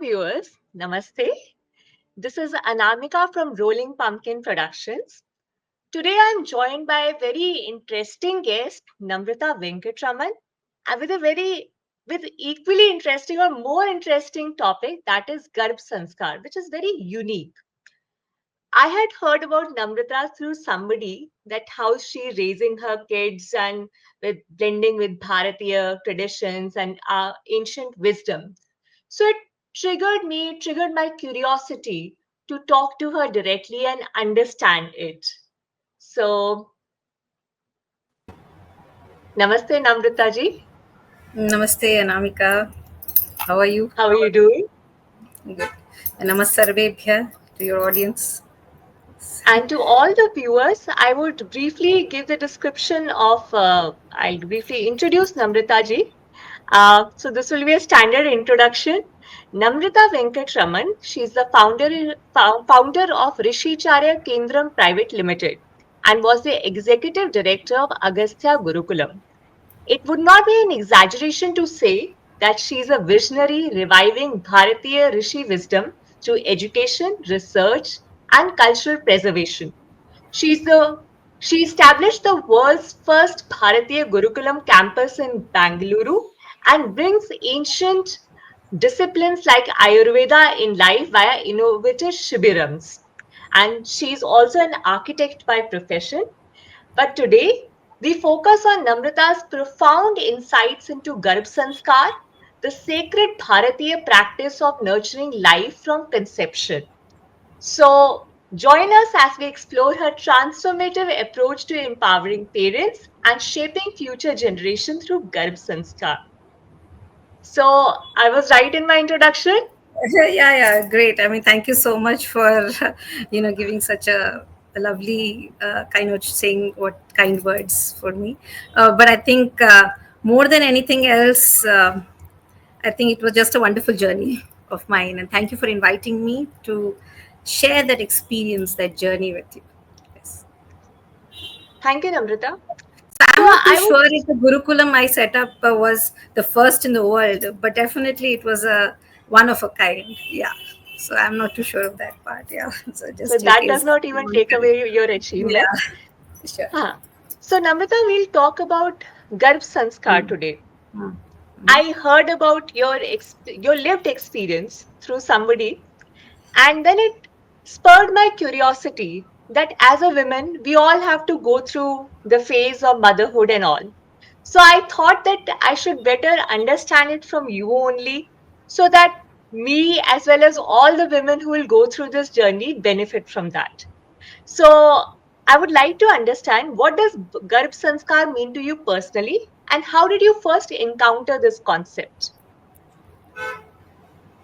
viewers, Namaste. This is Anamika from Rolling Pumpkin Productions. Today I'm joined by a very interesting guest, Namrata Venkatraman, and with equally interesting or more interesting topic that is Garbh Sanskar, which is very unique. I had heard about Namrata through somebody that how she raising her kids and with blending with Bharatiya traditions and ancient wisdom. So it triggered my curiosity to talk to her directly and understand it. So, Namaste, Namrata ji. Namaste, Anamika. How are you? How are you doing? Good. And Namasarvebhya to your audience. And to all the viewers, I would briefly give the description of, I'll briefly introduce Namrata ji. So this will be a standard introduction. Namrata Venkatraman, she's the founder of Rishicharya Kendram Private Limited and was the executive director of Agastya Gurukulam. It would not be an exaggeration to say that she is a visionary reviving Bharatiya Rishi wisdom through education, research, and cultural preservation. She's the she established the world's first Bharatiya Gurukulam campus in Bangalore and brings ancient disciplines like Ayurveda in life via innovative shibirams. And she's also an architect by profession. But today, we focus on Namrata's profound insights into Garbh Sanskar, the sacred Bharatiya practice of nurturing life from conception. So, join us as we explore her transformative approach to empowering parents and shaping future generations through Garbh Sanskar. So, I was right in my introduction. Yeah, great. I mean, thank you so much for giving such a lovely kind of saying what kind words for me. But I think more than anything else, I think it was just a wonderful journey of mine, and thank you for inviting me to share that experience, that journey with you. Yes. Thank you, Namrata. So So, I'm not too I would sure if the Gurukulam I set up was the first in the world, but definitely it was a one of a kind. Yeah. So I'm not too sure of that part. Yeah. So so just in that does case not you even want take to. away your achievement. Yeah. Sure. Huh. So, Namrata, we'll talk about Garbh Sanskar Mm, today. mm, mm. I heard about your lived experience through somebody, and then it spurred my curiosity that as a woman, we all have to go through the phase of motherhood and all. So I thought that I should better understand it from you only, so that me as well as all the women who will go through this journey benefit from that. So I would like to understand, what does Garbh Sanskar mean to you personally, and how did you first encounter this concept?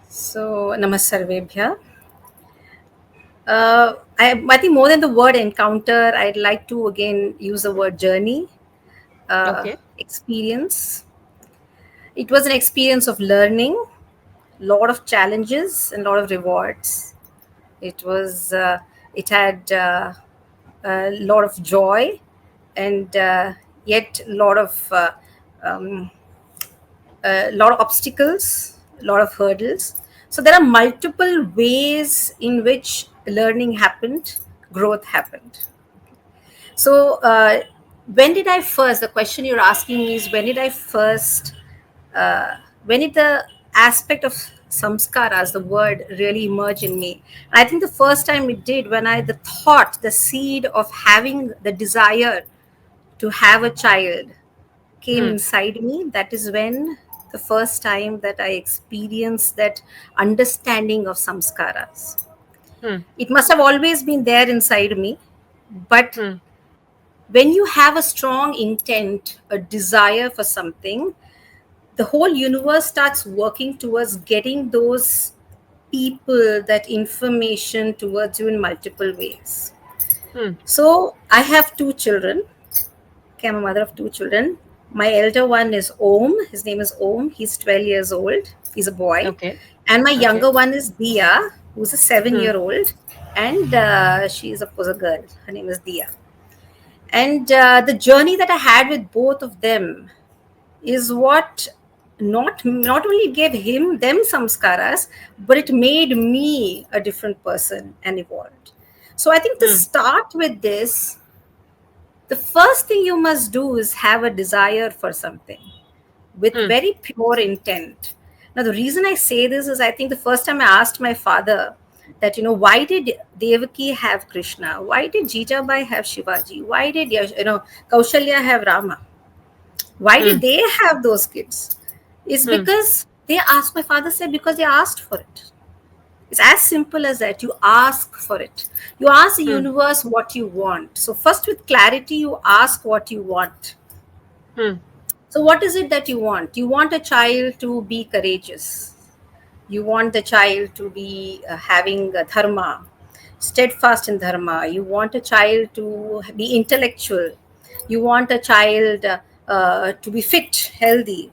So Namasarvebhya. I think more than the word encounter, I'd like to again use the word journey, Okay. experience. It was an experience of learning, lot of challenges and lot of rewards. It was it had a lot of joy and yet um, a lot of obstacles, a lot of hurdles. So there are multiple ways in which learning happened, growth happened. So when did I first? The question you're asking me is when did I first? When did the aspect of samskaras, the word, really emerge in me? I think the first time it did when the thought, the seed of having the desire to have a child came Hmm. inside me. That is when the first time that I experienced that understanding of samskaras. Hmm. It must have always been there inside me, but Hmm. when you have a strong intent, a desire for something, the whole universe starts working towards getting those people, that information towards you in multiple ways. Hmm. So I have two children. Okay, I'm a mother of two children. My elder one is Om. His name is Om. He's 12 years old. He's a boy. Okay. And my Okay. younger one is Dia, who's a 7 Hmm. year old. And she is, of course, a girl. Her name is Dia. And the journey that I had with both of them is what not only gave him them samskaras, but it made me a different person and evolved. So I think to start with this, the first thing you must do is have a desire for something with very pure intent. Now, the reason I say this is I think the first time I asked my father that, why did Devaki have Krishna? Why did Jijabai have Shivaji? Why did, Kaushalya have Rama? Why did they have those kids? It's because they asked, my father said, because they asked for it. It's as simple as that. You ask for it. You ask the universe what you want. So first with clarity, you ask what you want. So what is it that you want? You want a child to be courageous. You want the child to be having a dharma, steadfast in dharma. You want a child to be intellectual. You want a child to be fit, healthy.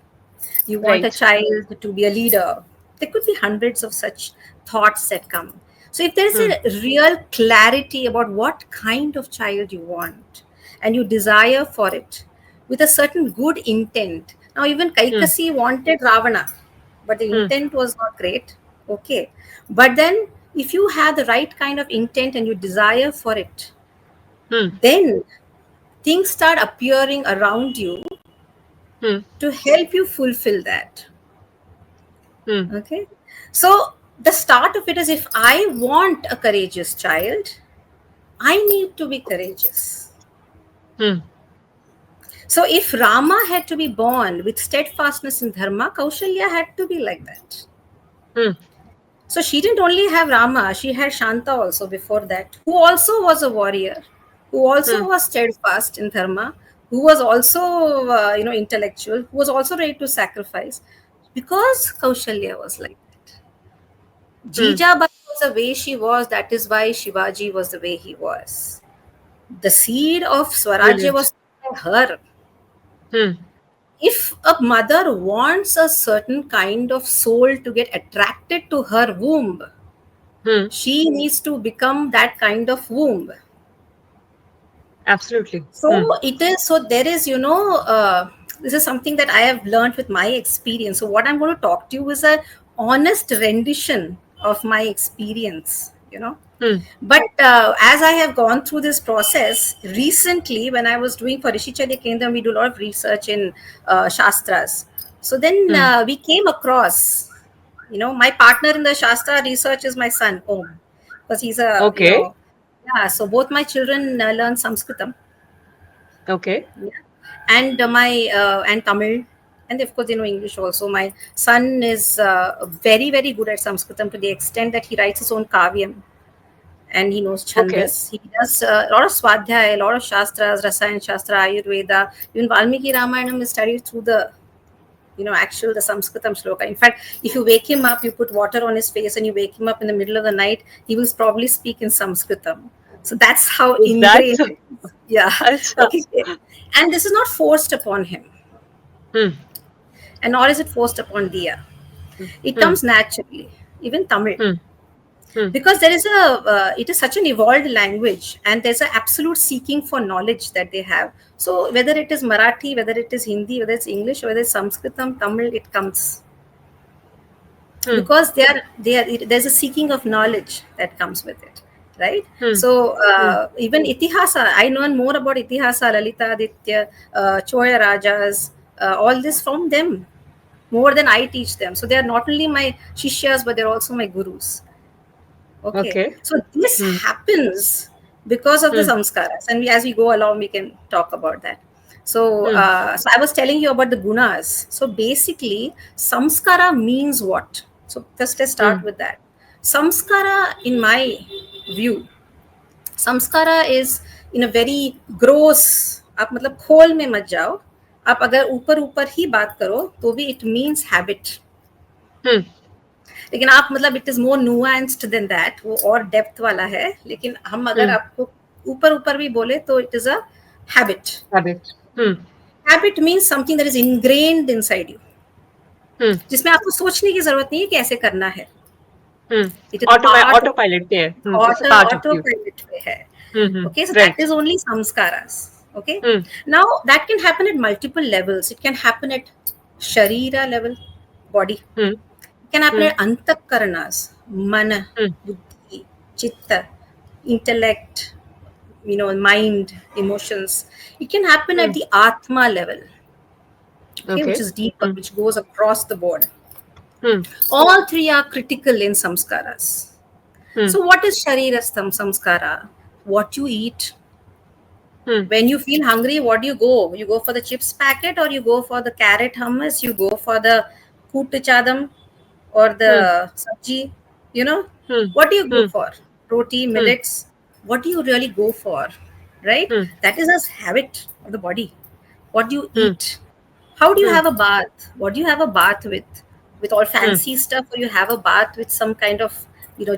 You want a child to be a leader. There could be hundreds of such thoughts that come. So if there's a real clarity about what kind of child you want and you desire for it with a certain good intent. Now even Kaikasi wanted Ravana, but the intent was not great. Okay. But then if you have the right kind of intent and you desire for it, then things start appearing around you to help you fulfill that. Okay. So the start of it is, if I want a courageous child, I need to be courageous. So if Rama had to be born with steadfastness in dharma, Kaushalya had to be like that. So she didn't only have Rama, she had Shanta also before that, who also was a warrior, who also was steadfast in dharma, who was also intellectual, who was also ready to sacrifice, because Kaushalya was like that. Jijabai was the way she was, that is why Shivaji was the way he was. The seed of Swarajya was her. If a mother wants a certain kind of soul to get attracted to her womb, she needs to become that kind of womb. Absolutely. So it is. So there is, this is something that I have learned with my experience. So what I'm going to talk to you is a honest rendition of my experience. But as I have gone through this process recently, when I was doing for Rishi Chalya Kendram, we do a lot of research in Shastras. So then we came across, my partner in the Shastra research is my son, Om, because he's a, so both my children learn Sanskritam. Okay. And and Tamil. And of course, they know English also. My son is very, very good at Sanskritam to the extent that he writes his own kavyam. And he knows Chandas. He does a lot of Swadhyaya, a lot of Shastras, Rasayan Shastra, Ayurveda. Even Valmiki Ramayanam is studied through the, the Sanskritam shloka. In fact, if you wake him up, you put water on his face and you wake him up in the middle of the night, he will probably speak in Sanskritam. So that's how ingrained it is. Yeah. Okay. And this is not forced upon him. And nor is it forced upon Diya. It comes naturally. Even Tamil. Because there is it is such an evolved language, and there's an absolute seeking for knowledge that they have. So whether it is Marathi, whether it is Hindi, whether it's English, whether it's Sanskritam, Tamil, it comes. Because there's a seeking of knowledge that comes with it, right? So even Itihasa, I know more about Itihasa, Lalita Aditya, Choya Rajas, all this from them, more than I teach them. So they are not only my Shishyas, but they're also my gurus. Okay. So this happens because of the samskaras, and as we go along, we can talk about that. So, so I was telling you about the gunas. So basically, samskara means what? So just let's start with that. Samskara, in my view, samskara is in a very gross. आप मतलब खोल में मत जाओ. आप अगर ऊपर ही बात करो, तो भी it means habit. लेकिन आप मतलब it is more nuanced than that, वो और डेप्थ वाला है. लेकिन हम अगर आपको ऊपर भी बोले तो it is a habit. Habit means something that is ingrained inside you, जिसमें आपको सोचने की जरूरत नहीं है कि ऐसे करना है. ऑटो पायलट पे है. Okay, so that is only samskaras. Okay. Now that can happen at multiple levels. It can happen at Sharira level, body. Hmm. It can happen Hmm. at antakaranas, mana, Hmm. buddhi, chitta, intellect, mind, emotions. It can happen at Hmm. the atma level, okay, which Okay. is deeper, Hmm. which goes across the board. Hmm. All three are critical in samskaras. Hmm. So, what is sharira samskara? What you eat. Hmm. When you feel hungry, what do you go? You go for the chips packet, or you go for the carrot hummus, you go for the kootu chadam or Hmm. the sabji, you know? Hmm. What do you go Hmm. for? Roti, Hmm. millets. What do you really go for? Right? Hmm. That is a habit of the body. What do you Hmm. eat? How do you Hmm. have a bath? What do you have a bath with? With all Hmm. fancy stuff, or you have a bath with some kind of,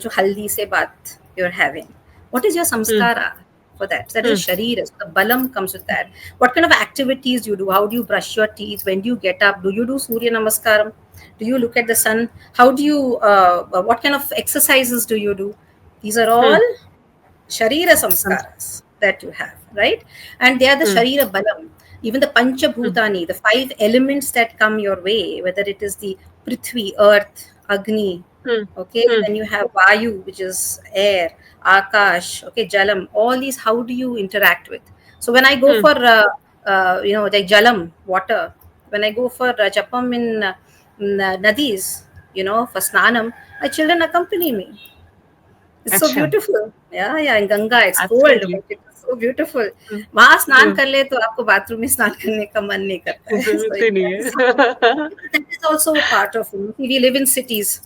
jo haldi se bath you're having? What is your Hmm. samskara for that? That is Hmm. a sharira. So the balam comes with that. What kind of activities you do? How do you brush your teeth? When do you get up? Do you do Surya Namaskaram? Do you look at the sun? How do you, what kind of exercises do you do? These are Hmm. all Sharira Um, samskaras that you have, right? And they are the hmm. Sharira Balam. Even the Hmm. Panchabhutani, the five elements that come your way, whether it is the Prithvi, earth, Agni, Hmm. okay, Hmm. then you have Vayu, which is air, Akash, okay, Jalam, all these, how do you interact with? So when I go Hmm. for, like Jalam, water, when I go for Japam in Nadis, for Snanam, my children accompany me. It's so Acha. beautiful. Yeah, yeah. In Ganga, it's cold, Absolutely. but it's so beautiful. Hmm. वहाँ स्नान Hmm. कर ले तो आपको bathroom में स्नान करने का मन नहीं करता है. So जरूरत ही नहीं that is how, है. that is also a part of it. We live in cities.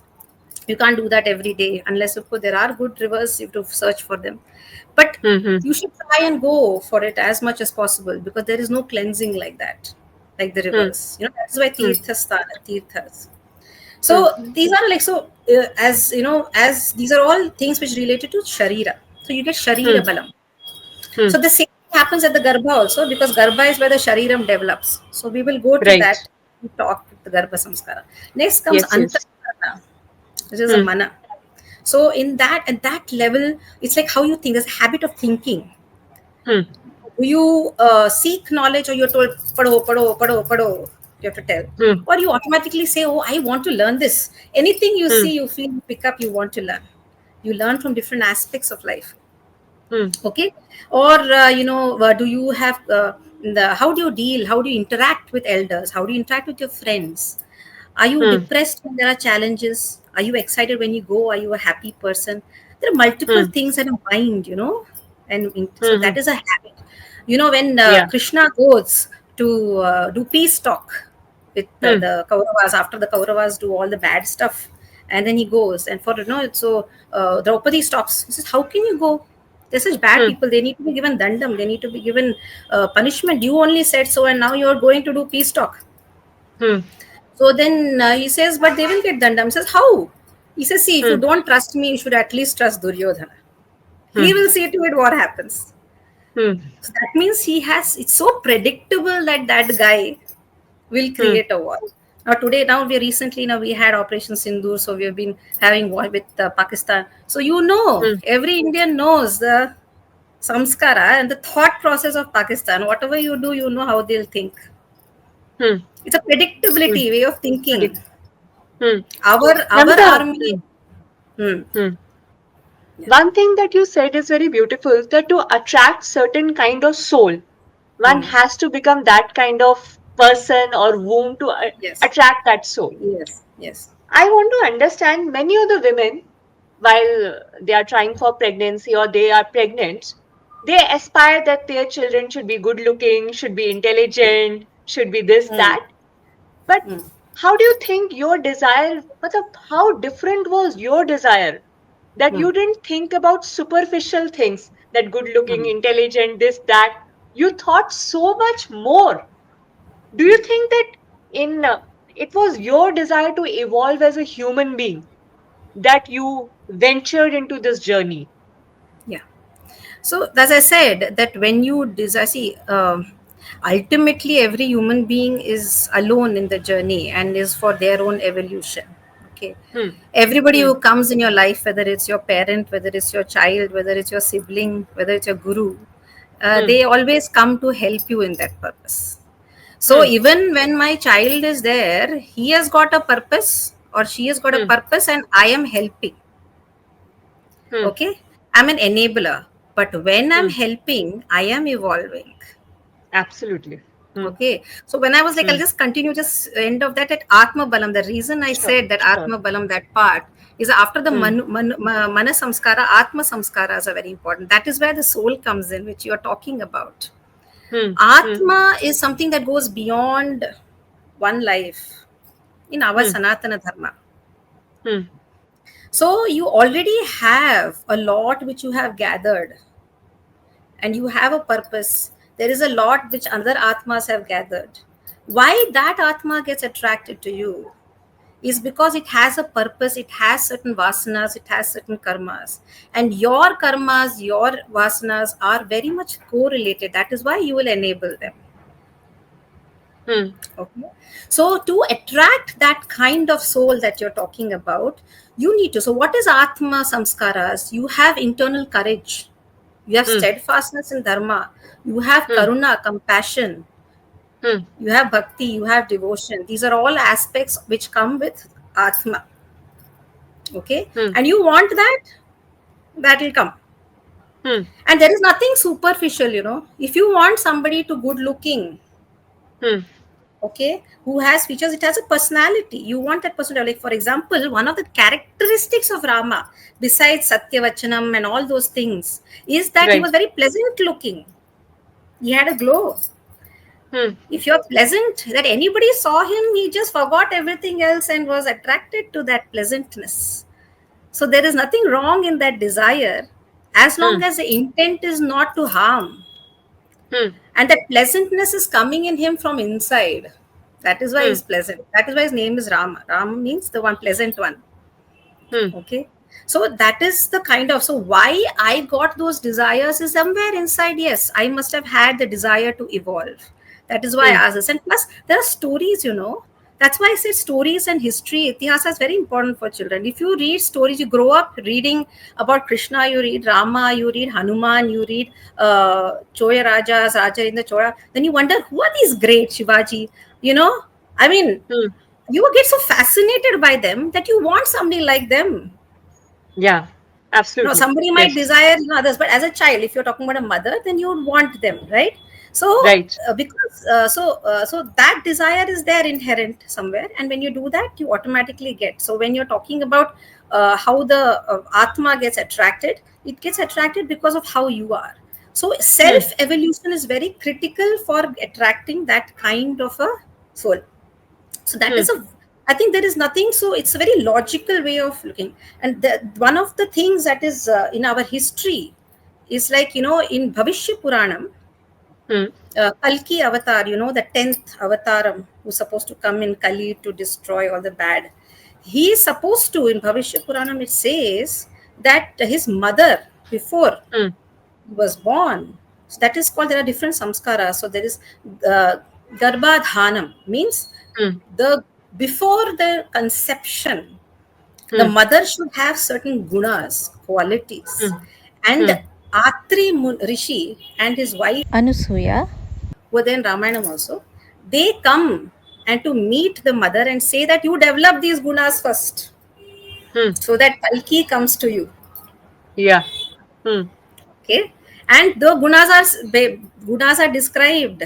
You can't do that every day unless, of course, there are good rivers. You have to search for them. But Hmm. Hmm. you should try and go for it as much as possible, because there is no cleansing like that, like the Hmm. rivers. That's why Hmm. tirthas. Hmm. So these are like, so as as these are all things which related to Sharira. So you get Hmm. Sharira Balam. Hmm. So the same happens at the Garbha also, because Garbha is where the Shariram develops. So we will go to Right. that. We talk with the Garbha Samskara. Next comes Yes. Yes. Antakarana, which is a Hmm. mana. So in that, at that level, it's like how you think. There's a habit of thinking. Hmm. Do you seek knowledge, or you're told pado pado pado pado? You have to tell, Hmm. or you automatically say, oh, I want to learn this. Anything you Hmm. see, you feel, you pick up, you want to learn. You learn from different aspects of life. Hmm. Okay. Or do you have the how do you deal, how do you interact with elders, how do you interact with your friends? Are you Hmm. depressed when there are challenges? Are you excited when you go? Are you a happy person? There are multiple Hmm. things in a mind, and so Hmm. Hmm. that is a habit. When Yeah. Krishna goes to do peace talk with Hmm. the Kauravas, after the Kauravas do all the bad stuff, and then he goes, and so Draupadi stops. He says, how can you go? They're such bad Hmm. people. They need to be given dandam. They need to be given punishment. You only said so, and now you're going to do peace talk. Hmm. So then he says, but they will get dandam. He says, how? He says, see, if you Hmm. don't trust me, you should at least trust Duryodhana. He Hmm. will see to it what happens. Hmm. So that means it's so predictable that that guy will Hmm. create a war. Now we recently, we had Operation Sindoor, so we have been having war with Pakistan. So Hmm. every Indian knows the samskara and the thought process of Pakistan. Whatever you do, you know how they'll think. Hmm. It's a Hmm. predictability way of thinking. Predict. Hmm. Our Namrata. army. Hmm. Hmm, Hmm. yeah. One thing that you said is very beautiful, that to attract certain kind of soul, one Hmm. has to become that kind of person or womb to Yes. attract that soul. Yes. Yes. I want to understand many of the women, while they are trying for pregnancy or they are pregnant, they aspire that their children should be good looking, should be intelligent, should be this, Hmm. that. But Hmm. how do you think your desire, how different was your desire, that Hmm. you didn't think about superficial things, that good looking, Hmm. intelligent, this, that? You thought so much more. Do you think that in it was your desire to evolve as a human being that you ventured into this journey? Yeah. So, as I said, that when you desire, see, ultimately every human being is alone in the journey and is for their own evolution. Okay. Hmm. Everybody Hmm. who comes in your life, whether it's your parent, whether it's your child, whether it's your sibling, whether it's your guru, Hmm. they always come to help you in that purpose. So even when my child is there, he has got a purpose or she has got a purpose, and I am helping. Okay, I'm an enabler, but when I'm helping, I am evolving. Absolutely. Okay, so when I was like, I'll just continue just end of that at Atma Balam. The reason I Sure. said that Sure. Atma Balam, that part is after the Mana Samskara, Atma Samskaras are very important. That is where the soul comes in, which you are talking about. Atma is something that goes beyond one life in our Sanatana Dharma. So you already have a lot which you have gathered, and you have a purpose. There is a lot which other Atmas have gathered. Why that Atma gets attracted to you is because it has a purpose, it has certain vasanas, it has certain karmas. And your karmas, your vasanas are very much correlated. That is why you will enable them. Okay. So to attract that kind of soul that you're talking about, you need to. So what is Atma Samskaras? You have internal courage. You have steadfastness in dharma. You have karuna, compassion. You have bhakti. You have devotion. These are all aspects which come with Atma. Okay. And you want that, that will come. And there is nothing superficial, you know. If you want somebody to good looking, okay, who has features, it has a personality. You want that personality. Like, for example, one of the characteristics of Rama, besides Satyavachanam and all those things, is that he was very pleasant looking. He had a glow. If you're pleasant, that anybody saw him, he just forgot everything else and was attracted to that pleasantness. So there is nothing wrong in that desire, as long as the intent is not to harm. And that pleasantness is coming in him from inside. That is why he's pleasant. That is why his name is Rama. Rama means the one pleasant one. Okay. So that is the kind of, so why I got those desires is somewhere inside. Yes, I must have had the desire to evolve. That is why I asked this. And plus, there are stories, you know. That's why I said stories and history. Itihasa is very important for children. If you read stories, you grow up reading about Krishna, you read Rama, you read Hanuman, you read Choya Rajas, Raja in the Chola. Then you wonder, who are these great Shivaji? You know, I mean, you get so fascinated by them that you want somebody like them. Yeah, absolutely. No, somebody might desire others, but as a child, if you're talking about a mother, then you would want them, right? So, because so that desire is there inherent somewhere, and when you do that, you automatically get. So, when you're talking about how the Atma gets attracted, it gets attracted because of how you are. So, self evolution is very critical for attracting that kind of a soul. So that is I think there is nothing. So it's a very logical way of looking. And one of the things that is in our history is like, you know, in Bhavishya Puranam, Kalki avatar, you know, the 10th avataram who's supposed to come in Kali to destroy all the bad. He is supposed to, in Bhavishya Puranam, it says that his mother, before he was born, so that is called, there are different samskaras. So there is Garbhadhanam, means the before the conception, the mother should have certain gunas, qualities. And Atri Rishi and his wife Anusuya, who are there in Ramayana also, they come and to meet the mother and say that you develop these gunas first, so that Kalki comes to you. Yeah. Okay. And the gunas are described.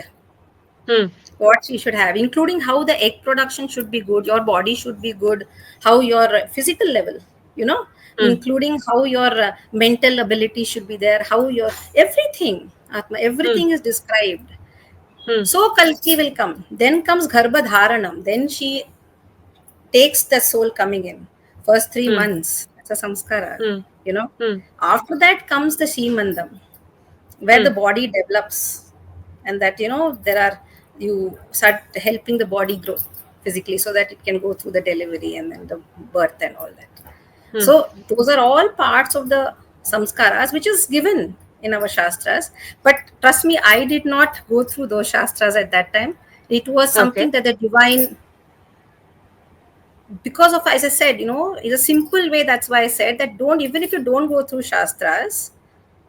What she should have, including how the egg production should be good, your body should be good, how your physical level, you know, including how your mental ability should be there, how your everything, Atma, everything is described. So Kalki will come. Then comes Garbhadharanam. Then she takes the soul coming in. First 3 months, it's a samskara, you know. After that comes the Shimandam, where the body develops, and that, you know, there are, you start helping the body grow physically so that it can go through the delivery and then the birth and all that. So those are all parts of the samskaras which is given in our shastras. But trust me, I did not go through those shastras at that time. It was something that the divine, because of, as I said, you know, it's a simple way. That's why I said that don't, even if you don't go through shastras,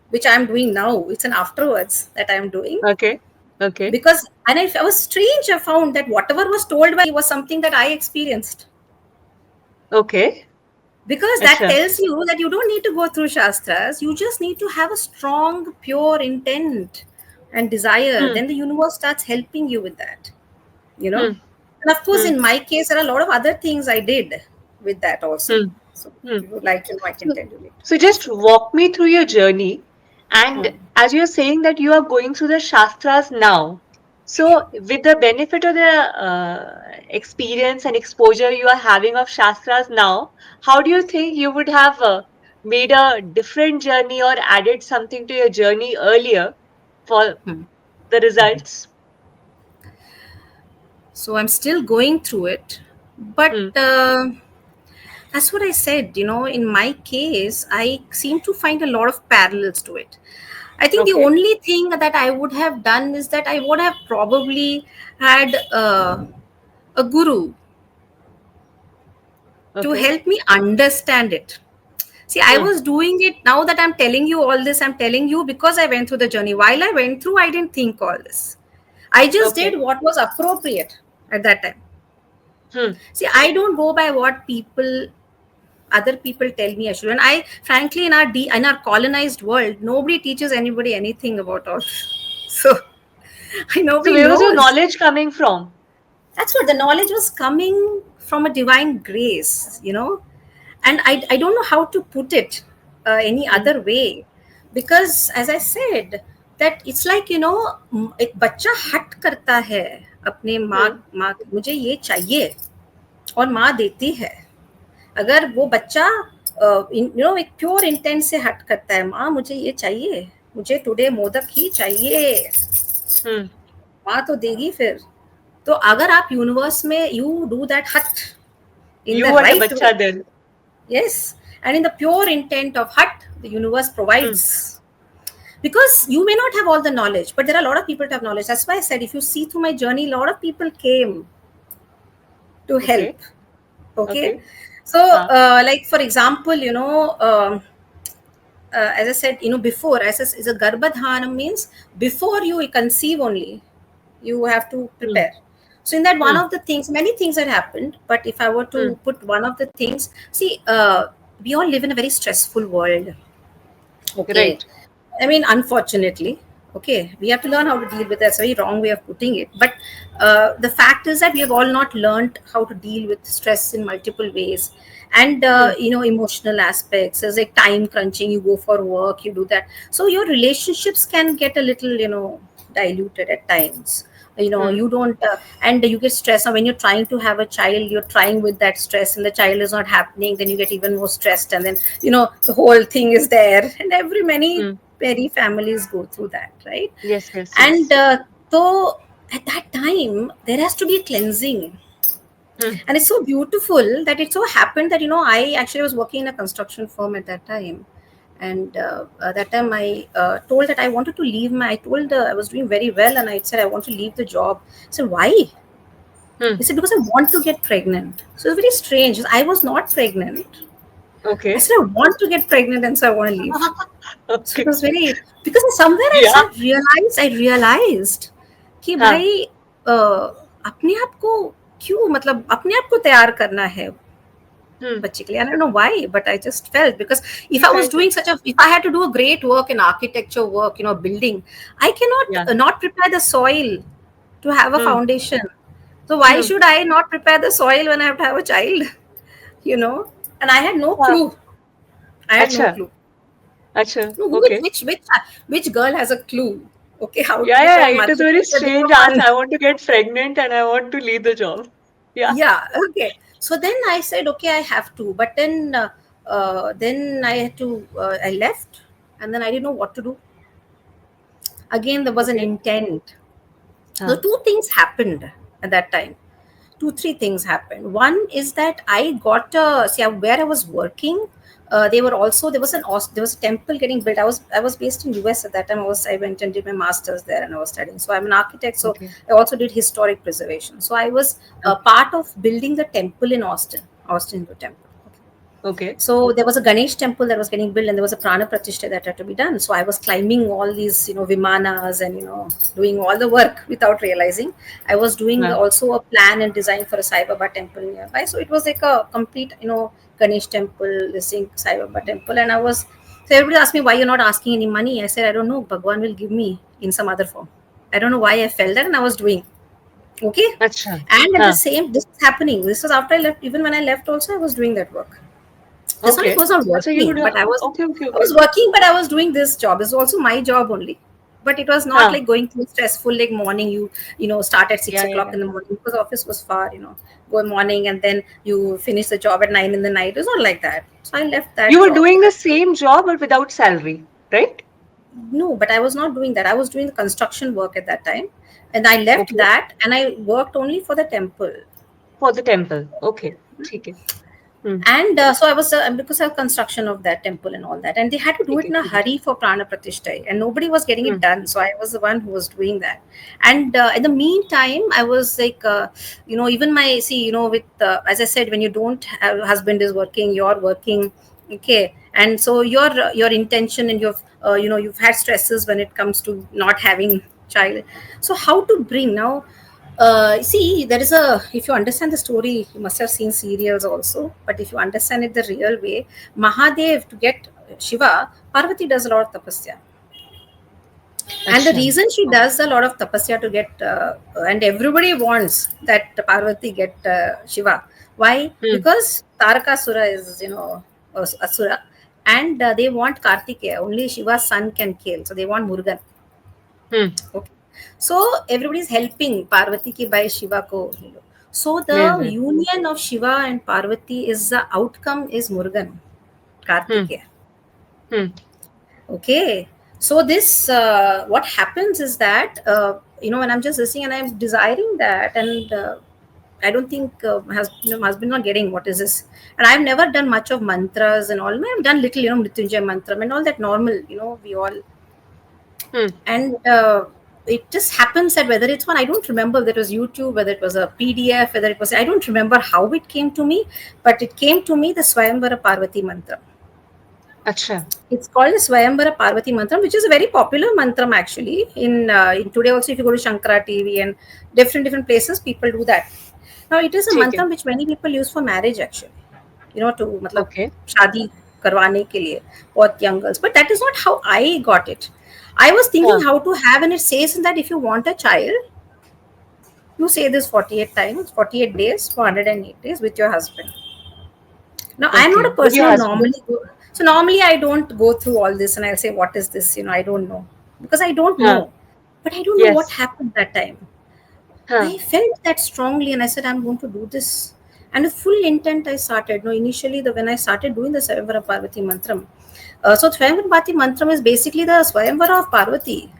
which I'm doing now, it's an afterwards that I'm doing. Okay. Okay. Because, and I was strange, I found that whatever was told by was something that I experienced. Okay. Because that Acha. tells you that you don't need to go through Shastras, you just need to have a strong, pure intent and desire. Hmm. Then the universe starts helping you with that, you know. Hmm. And of course, Hmm. in my case, there are a lot of other things I did with that also. Hmm. So Hmm. if you would like to know, I can So, tell you later. so just walk me through your journey. And Hmm. as you're saying that you are going through the Shastras now, so with the benefit of the experience and exposure you are having of Shastras now, how do you think you would have made a different journey or added something to your journey earlier for Hmm. the results? So I'm still going through it. But Hmm. that's what I said. In my case, I seem to find a lot of parallels to it. I think the Okay. only thing that I would have done is that I would have probably had a guru to Okay. help me understand it. See, I Hmm. was doing it. Now that I'm telling you all this, I'm telling you because I went through the journey. While I went through, I didn't think all this. I just Okay. did what was appropriate at that time. Hmm. See, I don't go by what other people tell me I should. And I, frankly, in our colonized world, nobody teaches anybody anything about all. So So nobody where was your knows. knowledge coming from? That's what the knowledge was coming from a divine grace. And I don't know how to put it any Hmm. other way, because as I said, that it's like एक बच्चा हट करता है अपने माँ Hmm. माँ मुझे ये चाहिए, और माँ देती है. अगर वो बच्चा एक प्योर इंटेंट से हट करता है, माँ मुझे ये चाहिए, मुझे टुडे मोदक ही चाहिए, Hmm. माँ तो देगी फिर. तो अगर आप यूनिवर्स में यू डू दैट हट in the You are the right way, bacha then. yes, and in the pure intent of hut, the universe Hmm. provides. Because you may not have all the knowledge, but there are a lot of people to have knowledge. That's why I said, if you see through my journey, a lot of people came to help. Okay. Okay. Okay. So, Ah. like for example, as I said, before, as is a Garbhadhanam means before you conceive only, you have to Hmm. prepare. So, in that, one Hmm. of the things, many things had happened, but if I were Hmm. to put one of the things, see, we all live in a very stressful world. Okay. Right. I mean, unfortunately, okay, we have to learn how to deal with that. It's a very wrong way of putting it. But the fact is that we have all not learned how to deal with stress in multiple ways. And, Hmm. emotional aspects. There's like time crunching, you go for work, you do that. So your relationships can get a little, diluted at times. Hmm. You don't, and you get stressed. And when you're trying to have a child, you're trying with that stress, and the child is not happening, then you get even more stressed. And then, the whole thing is there. And Hmm. many families go through that, right? Yes. Yes. And Yes. so at that time, there has to be a cleansing. Hmm. And it's so beautiful that it so happened that, I actually was working in a construction firm at that time. And that time I told that I wanted to leave I told I was doing very well, and I said I want to leave the job. I said, why? Hmm. He said, because I want to get pregnant. So it's very strange. I was not pregnant. I Okay. said, I want to get pregnant, and so I want to leave. So it Okay. was very, because somewhere Yeah. I realized कि Huh. भाई अपने आप को क्यों, मतलब अपने आप को तैयार करना है Hmm. बच्चे के लिए. I don't know why, but I just felt, because You felt it. if I had to do a great work in architecture work, building, I cannot Yeah. not prepare the soil to have a Hmm. foundation. So why Hmm. should I not prepare the soil when I have to have a child? you know and I had no Huh. clue. I had no Acha. clue. Acha. No, Okay. which girl has a clue? Okay, how to Yeah. Yeah. become a It mother? is very It's a bit strange of as fun. I want to get pregnant and I want to leave the job. Yeah. Yeah, okay. So then I said, okay, I have to. But then I had to. I left, and then I didn't know what to do. Again, there was an Okay. intent. So Huh. two things happened at that time. Two, three things happened. One is that I got where I was working. They were also there was a temple getting built. I was based in US at that time. I went and did my masters there, and I was studying. So I'm an architect. So Okay. I also did historic preservation. So I was Okay. part of building the temple in Austin, Hindu temple. Okay. Okay. So there was a Ganesh temple that was getting built, and there was a prana pratishtha that had to be done. So I was climbing all these, vimanas, and doing all the work without realizing. I was doing Yeah. also a plan and design for a Sai Baba temple nearby. So it was like a complete, Ganesh temple, this thing, Sai Baba temple, and I was. So everybody asked me, why you're not asking any money. I said, I don't know. Bhagwan will give me in some other form. I don't know why I felt that, and I was doing. Okay. Acha. And at the Huh. same, this was happening. This was after I left. Even when I left, also I was doing that work. It's not like I Okay. was not So you would. working, but I was Okay. Okay. I Okay. was working, but I was doing this job. It's also my job only. But it was not Huh. like going through stressful like morning. You start at six Yeah. Yeah. o'clock Yeah. in the morning because office was far. Go morning and then you finish the job at 9 in the night. It's not like that. So I left You that were job. doing the same job but without salary, right? No, but I was not doing that. I was doing the construction work at that time, and I left Okay. that and I worked only for the temple. For the temple. Okay. ठीक है. Hmm. And so I was because of construction of that temple and all that, and they had to do ठीक it है. in a ठीक है. hurry for prana pratishtha, and nobody was getting it Hmm. done. So I was the one who was doing that. And in the meantime, I was like, even my see, with as I said, when you don't have husband is working, you're working, okay, and so your intention and you've had stresses when it comes to not having child. So how to bring now? See, there is a, if you understand the story, you must have seen serials also. But if you understand it the real way, Mahadev to get Shiva, Parvati does a lot of tapasya. And the अच्छा. reason she Okay. does a lot of tapasya to get, and everybody wants that Parvati get Shiva. Why? Hmm. Because Tarakasura is, Asura. And they want Kartikeya. Only Shiva's son can kill. So they want Murugan. Hmm. Okay. So everybody is helping Parvati ki by Shiva ko. So Yes. the Yes. union of Shiva and Parvati is the outcome is Murugan, Hmm. Kartikeya. Hmm. Okay. So this what happens is that when I'm just listening and I'm desiring that, and I don't think husband not getting what is this, and I've never done much of mantras and all. I've done little Mrityunjay mantra and all that normal. We all, Hmm. and it just happens that whether it's one, I don't remember whether it was YouTube, whether it was a PDF, whether it was, I don't remember how it came to me, but it came to me the Swayamvara Parvati mantra. अच्छा. It's called the Swayamvara Parvati mantra, which is a very popular mantra actually in today also. If you go to Shankara TV and different places, people do that. Now it is a ठीक है. mantra which many people use for marriage actually, to मतलब Okay. शादी करवाने के लिए बहुत young girls, but that is not how I got it. I was thinking हाँ. how to have, and it says that if you want a child, you say this 48 times, 48 days for 108 days with your husband. Now I'm not Okay. a With person your who husband. normally go, so normally I don't go through all this and I'll say what is this, I don't know, because I don't हाँ. know, but I don't know what Yes. happened that time. हाँ. I felt that strongly and I said, I'm going to do this. And with full intent, I started. No, initially, when I started doing the Swayamvara Parvati Mantram. So, Swayamvara Parvati Mantram is basically the Swayamvara of Parvati.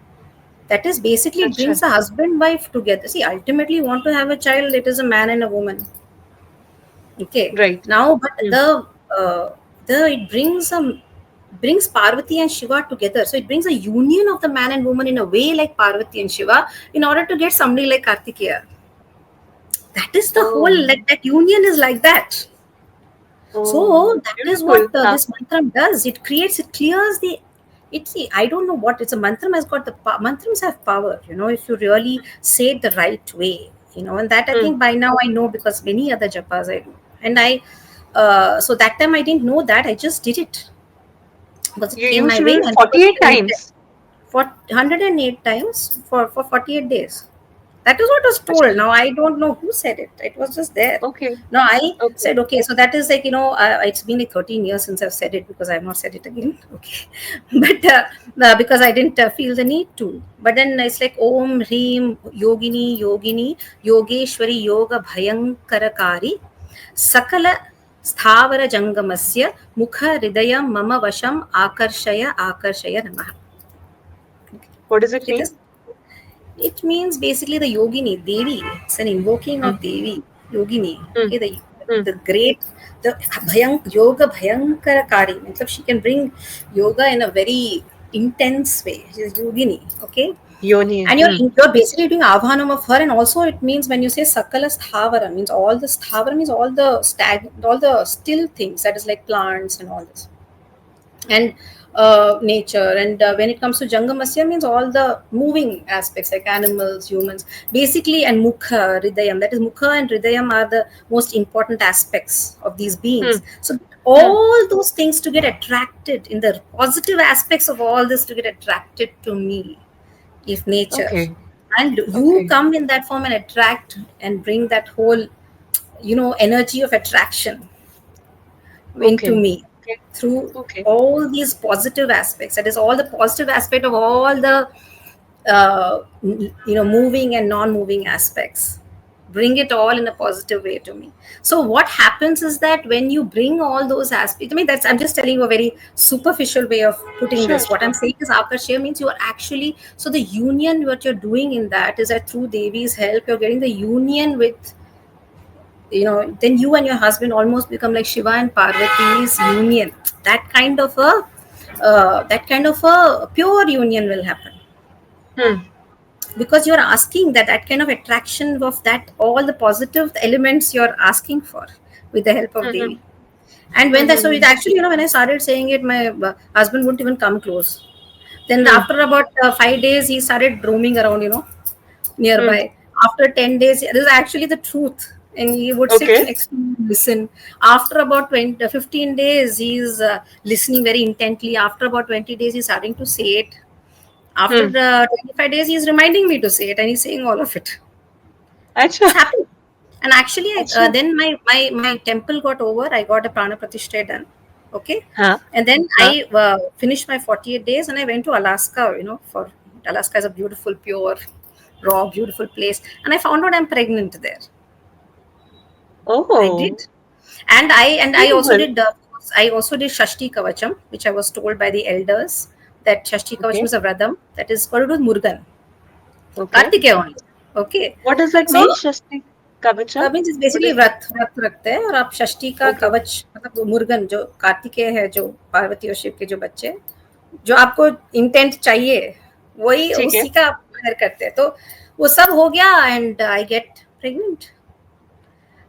That is basically, it अच्छा. brings a husband wife together. See, ultimately, you want to have a child, it is a man and a woman. Okay. Right. Now, but Hmm. it brings Parvati and Shiva together. So it brings a union of the man and woman in a way like Parvati and Shiva in order to get somebody like Kartikeya. That is the whole, Oh. that union is like that. Oh. So that is Beautiful. what हाँ. this mantra does. It clears the. See, I don't know what it's a mantra has got mantrams have power. If you really say it the right way. And that I Hmm. think by now I know because many other japas I do, and I. So that time I didn't know that I just did it because it You came used my to do way it and it was 48 intent times. for 108 times for 48 days. That is what was told. अच्छा. Now I don't know who said it. It was just there. Okay. Now I Okay. said, okay, so that is like, it's been like 13 years since I've said it because I've not said it again. Okay. But because I didn't feel the need to. But then it's like Om Hreem Yogini Yogeshwari Yoga Bhayankarakari Sakala Sthavara Jangamasya Mukha Hridaya Mama Vasham Akarshaya Namaha. What does it It mean? is. It means basically the yogini, Devi. It's an invoking Hmm. of Devi, yogini. Hmm. Okay, Hmm. the great, the yoga bhayankarakari. Means she can bring yoga in a very intense way. She is yogini. Okay. Yoni. And you're basically doing avhanam of her. And also it means when you say sakala sthavara, means all the sthavara means all the still things, that is like plants and all this, and nature. And when it comes to jangamasya, means all the moving aspects like animals, humans, basically. And mukha, hridayam, that is mukha and hridayam are the most important aspects of these beings. So all those things to get attracted, in the positive aspects of all this, to get attracted to me, if nature, Okay. and you Okay. come in that form and attract and bring that whole, energy of attraction into Okay. me Okay. through Okay. all these positive aspects, that is all the positive aspect of all the moving and non-moving aspects, bring it all in a positive way to me. So what happens is that when you bring all those aspects, I mean, that's, I'm just telling you a very superficial way of putting Sure. this. What I'm Sure. saying is akashya means you are actually, so the union what you're doing in that is that through Devi's help you're getting the union with, then you and your husband almost become like Shiva and Parvati's union. That kind of a pure union will happen, Hmm. because you're asking that kind of attraction of that, all the positive elements you're asking for, with the help of Hmm. Devi. And when that, so it Hmm. actually, when I started saying it, my husband wouldn't even come close. Then Hmm. after about 5 days, he started roaming around, Hmm. nearby. After 10 days, this is actually the truth. And he would sit Okay. next to me and listen. After about 15 days, he's listening very intently. After about 20 days, he's starting to say it. After Hmm. 25 days, he's reminding me to say it, and he's saying all of it. Acha. It's happening. And actually, Acha. then my temple got over. I got a prana pratishtha done. Okay. Huh. And then Huh. I finished my 48 days and I went to Alaska, for Alaska is a beautiful, pure, raw, beautiful place. And I found out I'm pregnant there. I Oh. did. And I also Beautiful. did Shashti Kavacham, which I was told by the elders that Shashti Kavacham Okay. is a vradam that is got to do with Murugan. Okay. Kartikeya only. Okay. What does that So mean, Shasti Kavacham? Means is What basically is? व्रत रखते हैं, और आप षष्ठी का Okay. कवच, मतलब मुर्गन जो कार्तिकेय है, जो पार्वती और शिव के जो बच्चे, जो आपको इंटेंट चाहिए, वही ठीक है. उसी का आप प्रेयर करते हैं. तो वो सब हो गया and I get pregnant.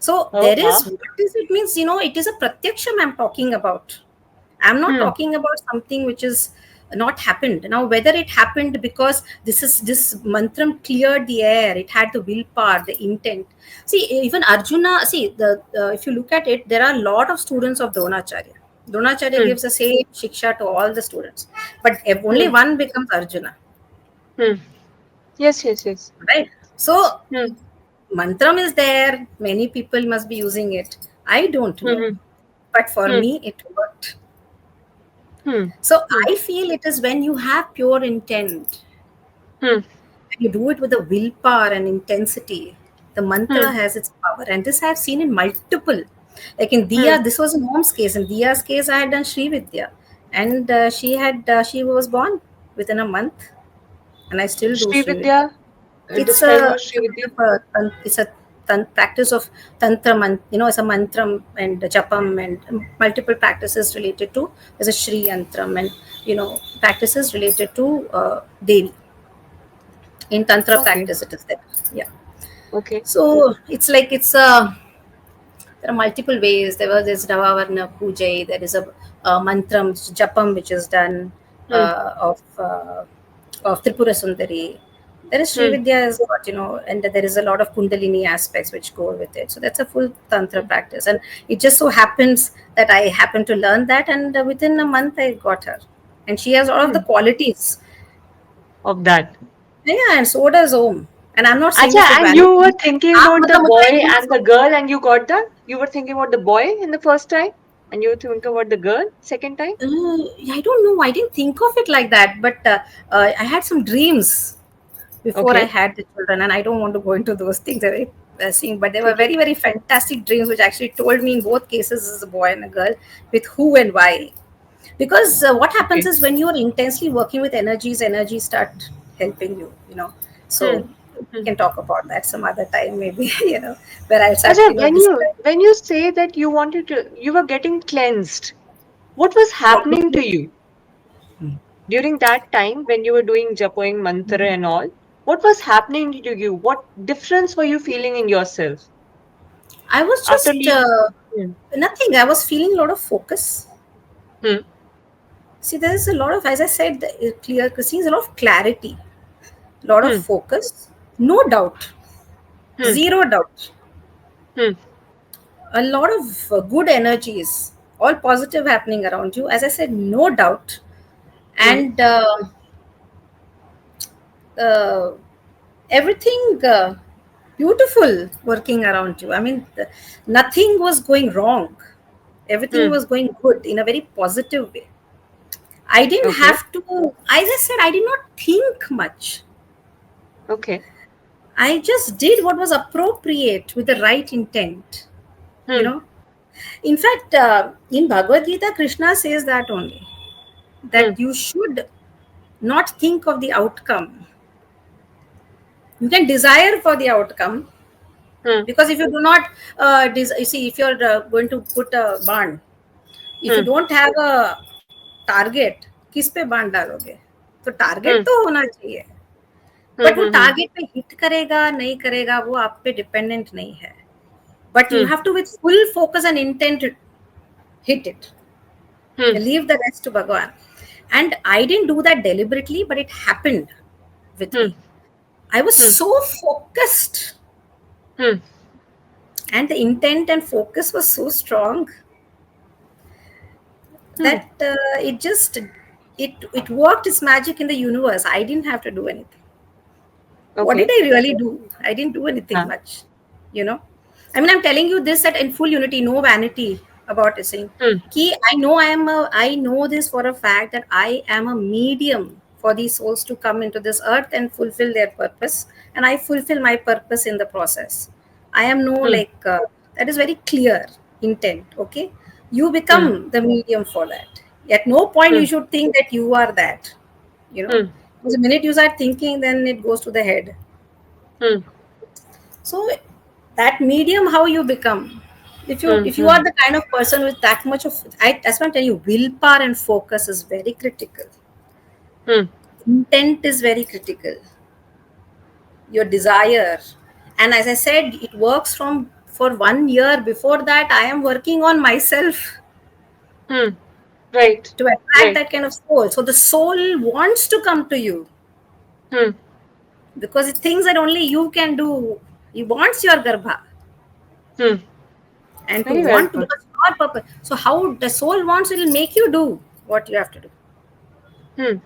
So Oh there is, wow. what is it means, it is a pratyaksham I'm talking about. I'm not Hmm. talking about something which is not happened. Now, whether it happened because this mantram cleared the air, it had the willpower, the intent. See, even Arjuna, see, if you look at it, there are a lot of students of Dronacharya. Dronacharya Hmm. gives the same shiksha to all the students, but if only Hmm. one becomes Arjuna, Hmm. Yes. Yes. Yes. right? So, Hmm. mantram is there, many people must be using it. I don't know, Hmm. but for Hmm. me, it worked. Hmm. So Hmm. I feel it is when you have pure intent, Hmm. when you do it with a willpower and intensity, the mantra Hmm. has its power. And this I have seen in multiple. Like in Hmm. Diya, this was in mom's case. In Diya's case, I had done Sri Vidya, and she was born within a month, and I still do Sri Sri Vidya. Vidya. It's Describe a what it's Sri a kind Vidya. of it's a practice of tantra it's a mantram and japam and multiple practices related to, there's a Shri yantram, and practices related to Devi. In tantra Okay. practice it is there. Yeah. Okay. So it's like, there are multiple ways. There's Navavarna Pujai, there is a mantram japam which is done Hmm. Of Tripura Sundari. There is Sri Hmm. Vidya is what, and there is a lot of Kundalini aspects which go with it. So that's a full Tantra practice. And it just so happens that I happened to learn that, and within a month I got her. And she has all of the Hmm. qualities. Of that. Yeah, and so does Om. And I'm not saying Acha, this for and you were vanity. thinking आप about the मतलब मुझे boy use and the girl, and you got that? You were thinking about the boy in the first time, and you were thinking about the girl second time? I don't know. I didn't think of it like that, but I had some dreams before I Okay. had the children, and I don't want to go into those things. They're very but they were ठीक है. very, very fantastic dreams, which actually told me in both cases is a boy and a girl, with who and why. Because what happens Okay. is when you are intensely working with energies start helping you. Hmm. So we Hmm. can talk about that some other time, maybe. Where I'll start, Acha, when you describe when you say that you wanted to, you were getting cleansed. What was what. happening to you? during that time when you were doing Japoing mantra and all, what was happening to you? What difference were you feeling in yourself I was after just leaving? Hmm. nothing. I was feeling a lot of focus. Hmm. See, there is a lot of, as I said, clear, seeing a lot of clarity, a lot of Hmm. focus, no doubt, Hmm. zero doubt, Hmm. a lot of good energies, all positive happening around you. As I said, no doubt, Hmm. and uh, everything beautiful working around you. I mean, nothing was going wrong. Everything Hmm. was going good in a very positive way. I didn't Okay. have to, as I said, I did not think much. Okay. I just did what was appropriate with the right intent, you Hmm. know. In fact, in Bhagavad Gita, Krishna says that only, Hmm. that you should not think of the outcome. You can desire for the outcome, Hmm. because if you do not, you see, if you're going to put a barn, if you Hmm. don't have a target, किस पे बाण डालोगे? तो target Hmm. तो होना चाहिए, Hmm. But वो Hmm. Target पे हिट करेगा नहीं करेगा वो आप पे डिपेंडेंट नहीं है, but you Hmm. have to with full focus and intent hit it, Hmm. leave the rest to Bhagwan. And I didn't do that deliberately, but it happened with Hmm. me. I was Hmm. so focused, Hmm. and the intent and focus was so strong Hmm. that it worked its magic in the universe. I didn't have to do anything. What did Okay. I really do? I didn't do anything Huh. much, you know. I mean, I'm telling you this at in full unity, no vanity about it, saying, Hmm. Ki, I know this for a fact that I am a medium for these souls to come into this earth and fulfill their purpose, and I fulfill my purpose in the process. I am no Hmm. like that is very clear intent. Okay, you Hmm. become the medium for that. At no point Hmm. you should think that you are that, you know, Hmm. because the minute you start thinking, then it goes to the head. Hmm. So that medium, how you become, Hmm. if you Hmm. are the kind of person with that much of, that's what I tell you, willpower and focus is very critical. Hmm. Intent is very critical. Your desire, and as I said, it works from for 1 year. Before that, I am working on myself Hmm. Right. to attract Right. that kind of soul. So the soul wants to come to you Hmm. because it thinks that only you can do. He wants your garbha, Hmm. and to Very well want to, put. because your purpose. So how the soul wants, it will make you do what you have to do, Hmm.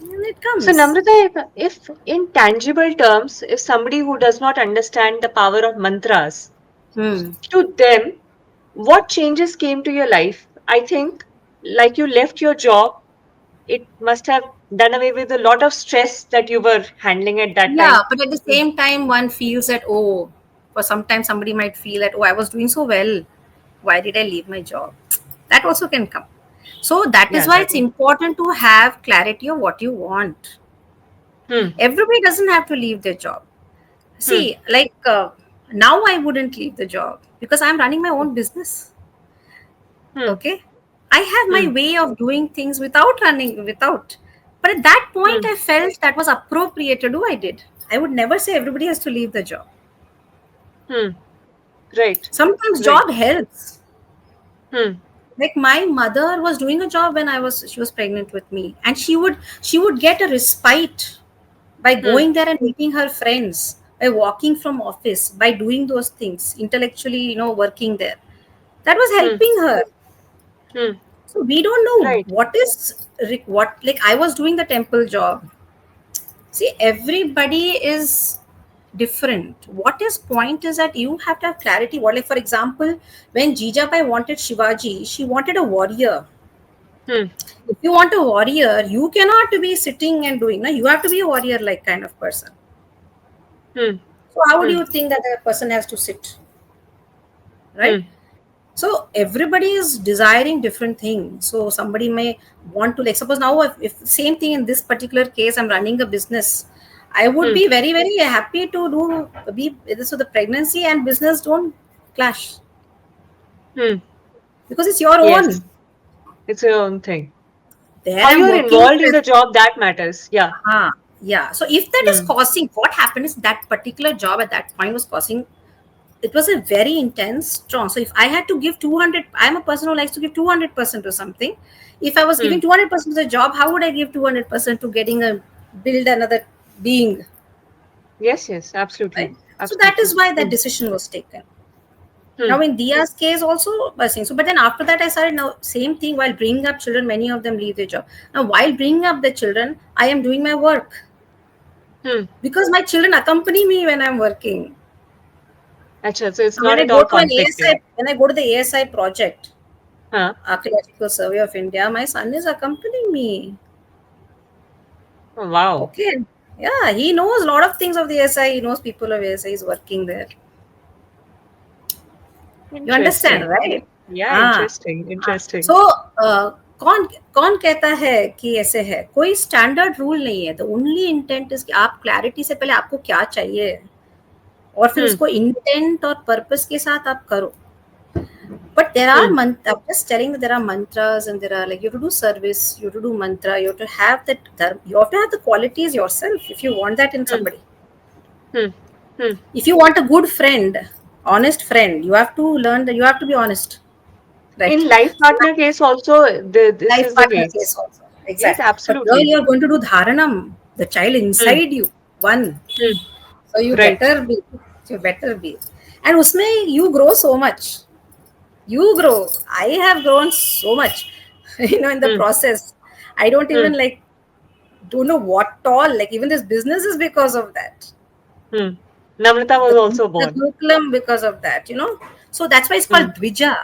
and it So, comes. Namrata, if in tangible terms, if somebody who does not understand the power of mantras, Hmm. to them, what changes came to your life? I think, like you left your job, it must have done away with a lot of stress that you were handling at that Yeah, time. but at the same time, one feels that, oh, for sometimes somebody might feel that, oh, I was doing so well. Why did I leave my job? That also can come. So that is Yeah, why that it's is. important to have clarity of what you want. Hmm. Everybody doesn't have to leave their job. Hmm. See, like now I wouldn't leave the job because I'm running my own business. Hmm. Okay, I have my Hmm. way of doing things without running, without. But at that point, Hmm. I felt that was appropriate to do. I did. I would never say everybody has to leave the job. Hmm. Right. Sometimes Right. job helps. Hmm. Like my mother was doing a job when she was pregnant with me, and she would get a respite by Hmm. going there and meeting her friends, by walking from office, by doing those things intellectually, working there. That was Hmm. helping her. Hmm. So we don't know Right. what is what, like I was doing the temple job. See, everybody is different. What is point is that you have to have clarity. What, like for example, when Jijabai wanted Shivaji, she wanted a warrior. Hmm. If you want a warrior, you cannot be sitting and doing. No, you have to be a warrior like kind of person. Hmm. So how do Hmm. you think that a person has to sit, right? Hmm. So everybody is desiring different things. So somebody may want to, like, suppose now if same thing in this particular case, I'm running a business, I would Hmm. be very very happy to do be so the pregnancy and business don't clash Hmm. because it's your Yes. own. It's your own thing. Where How I'm you're working, involved in the job, that matters. Yeah. yeah. So if that is Hmm. causing, what happened is that particular job at that point was causing, it was a very intense strong. So if I had to give 200, I'm a person who likes to give 200% to something. If I was Hmm. giving 200% to the job, how would I give 200% to getting a build another being, Yes, yes, right? absolutely. So that is Absolutely. why that Hmm. decision was taken. Hmm. Now in Dia's case also, I think so. But then after that, I started now same thing while bringing up children. Many of them leave their job. Now while bringing up the children, I am doing my work Hmm. because my children accompany me when I'm working. Achha, so it's So when not I at go all to an conflicting. ASI, when I go to the ASI project, Huh? Archaeological Survey of India, my son is accompanying me. Oh, wow. Okay. Yeah, he knows a lot of things of the ASI. He knows people of ASI. He's working there. You understand, Interesting. right? Yeah, हाँ interesting. हाँ Interesting. सो कौन कौन कहता है कि ऐसे है, कोई स्टैंडर्ड रूल नहीं है. द ओनली इंटेंट इज कि आप क्लैरिटी से पहले आपको क्या चाहिए और फिर Hmm. उसको इंटेंट और पर्पस के साथ आप करो. But there are Hmm. I'm just telling that there are mantras and there are like you have to do service, you have to do mantra, you have to have that you have to have the qualities yourself if you want that in Hmm. somebody. Hmm. Hmm. If you want a good friend, honest friend, you have to learn that you have to be honest, right? In life So partner case also, this life is the partner case. case also. Yes, Exactly. But here absolutely. you're going to do dharanam, the child Hmm. inside you, one. Hmm. So Right. you better be. And usme you grow so much. You grow. I have grown so much, in the Hmm. process. I don't Hmm. even don't know what all. Like even this business is because of that. Hmm. Namrata was also The born. curriculum because of that, So that's why it's Hmm. called Dvija.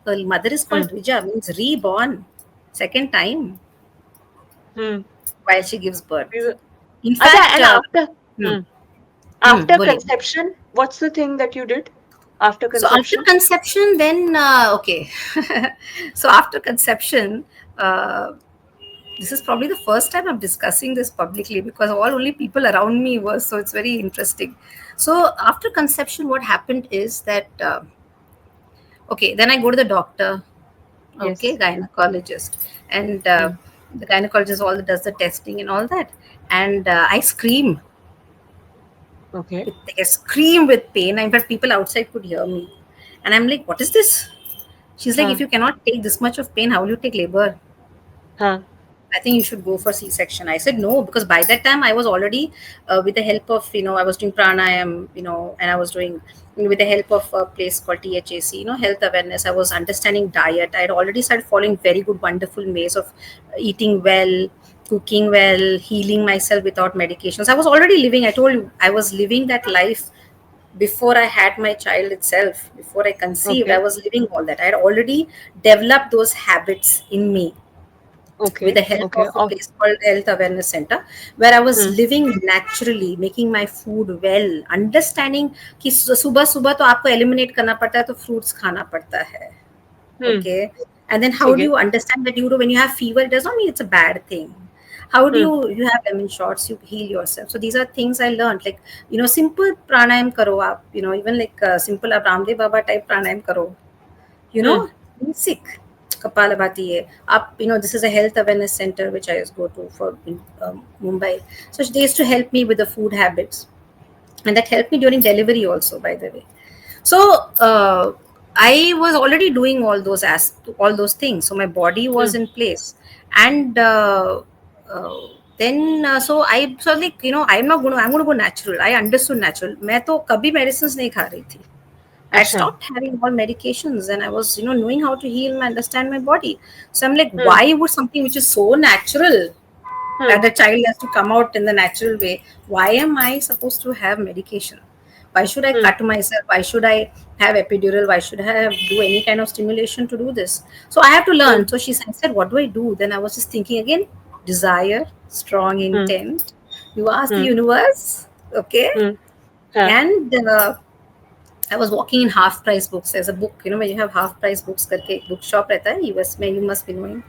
Her mother is Hmm. called Dvija, means reborn, second time Hmm. while she gives birth. These- In Acha, fact, and after, hmm, hmm. After बोलिए. conception, what's the thing that you did after So after conception? conception, then okay. So after conception, uh, this is probably the first time I'm discussing this publicly because all only people around me were, so it's very interesting. So after conception, what happened is that okay, then I go to the doctor, okay, Yes. gynecologist, and Hmm. the gynecologist all does the testing and all that, and I scream. Okay. Like I scream with pain. In fact, people outside could hear me, and I'm like, "What is this?" She's like, Huh. "If you cannot take this much of pain, how will you take labor? Huh. I think you should go for C-section." I said no because by that time I was already with the help of I was doing pranayam, and I was doing with the help of a place called THAC, health awareness. I was understanding diet. I had already started following very good, wonderful ways of eating well, cooking well, healing myself without medications. I was already living. I told you I was living that life before I had my child itself. Before I conceived, I Okay. was living all that. I had already developed those habits in me with Okay. the help Okay. of a Oh. place called Health Awareness Center, where I was Hmm. living naturally, making my food well, understanding कि सुबह सुबह तो आपको eliminate करना पड़ता है तो fruits खाना पड़ता है, Hmm. okay? And then how ठीक do है. you understand that when you have fever, it does not mean it's a bad thing. How do Hmm. you have lemon shots, you heal yourself. So these are things I learned, like simple pranayam karo aap, even like simple आप Ramdev Baba type pranayam karo, Hmm. basic Kapalabhati hai. Up, this is a health awareness center which I used to go to for in Mumbai. So they used to help me with the food habits, and that helped me during delivery also, by the way. So I was already doing all those things. So my body was Hmm. in place, and uh, then so I so like I'm going to go natural. I understood natural. मैं तो कभी medicines नहीं खा रही थी. I अच्छा. stopped having all medications and I was, knowing how to heal and understand my body. So I'm like, Hmm. why would something which is so natural Hmm. that the child has to come out in the natural way, why am I supposed to have medication? Why should I Hmm. cut myself? Why should I have epidural? Why should I have do any kind of stimulation to do this? So I have to Hmm. learn. So I said, what do I do? Then I was just thinking again, desire, strong Hmm. intent. You ask the Hmm. universe, okay? Hmm. हाँ. And I was walking in half price books. There's a book, when you have half price books करके एक book shop रहता है US में, you must be knowing.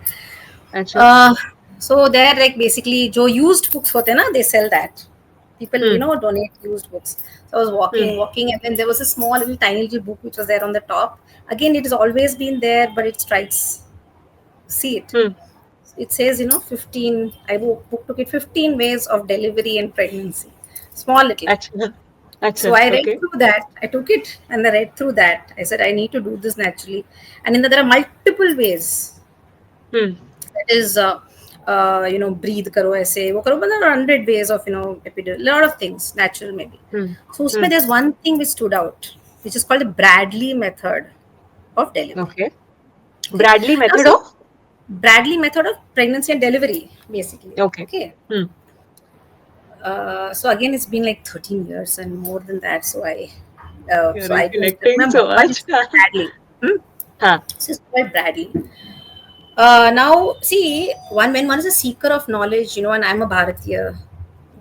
अच्छा. Uh, so there like basically जो used books होते हैं ना, they sell that. People, Hmm. donate used books. So I was Hmm. walking, and then there was a small little tiny little book which was there on the top. Again, it has always been there, but it strikes. See it. Hmm. It says, 15, I book took it 15 ways of delivery and pregnancy. Small little. Acha. So Acha. I read Okay. through that. I took it and I read through that. I said, I need to do this naturally. And there are multiple ways. Hmm. That is, breathe karo aise, wo karo, but there are 100 ways of, epidural, lot of things, natural maybe. Hmm. So Hmm. usme there's one thing which stood out, which is called the Bradley method of delivery. Okay. Okay. Bradley Now, method see, of? Bradley method of pregnancy and delivery, basically. Okay. Okay. Hmm. So again, it's been like 13 years and more than that. You're So I don't recollecting remember, so but much. it's called Bradley. Hmm? Huh. It's called Bradley. Now, see, when one is a seeker of knowledge, and I'm a Bharatiya.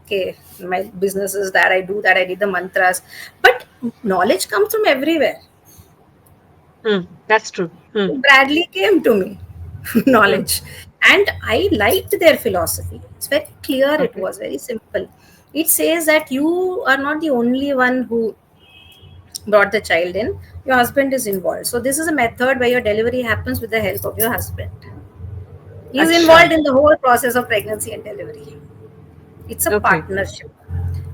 Okay, my business is that I do that. I did the mantras, but knowledge comes from everywhere. Hmm. That's true. Hmm. Bradley came to me, Hmm. knowledge, and I liked their philosophy. It's very clear. It Okay. was very simple. It says that you are not the only one who brought the child in. Your husband is involved. So this is a method where your delivery happens with the help of your husband. He is Acha. involved in the whole process of pregnancy and delivery. It's a Okay. partnership.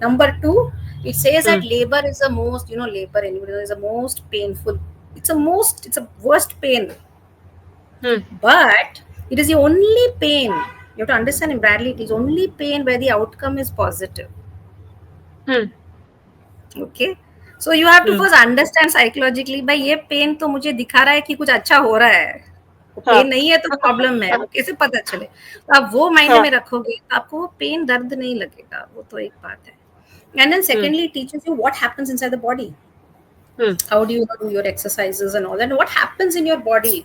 Number two, it says Hmm. that labor is the most, labor anybody knows is the most painful. It's a worst pain, Hmm. but it is the only pain. You have to understand in Bradley, it is only pain where the outcome is positive. Hmm. Okay. So you have to Hmm. first understand psychologically, भाई ये pen तो मुझे दिखा रहा है कि कुछ अच्छा हो रहा है, वो Huh. पेन नहीं है तो प्रॉब्लम है, वो कैसे पता चले? तो आप वो मायने Huh. में रखोगे तो आपको वो पेन दर्द नहीं लगेगा, वो तो एक बात है. And then Hmm. secondly, it teaches you what happens inside the body. Hmm. How do you do your exercises and all that, and what happens in your body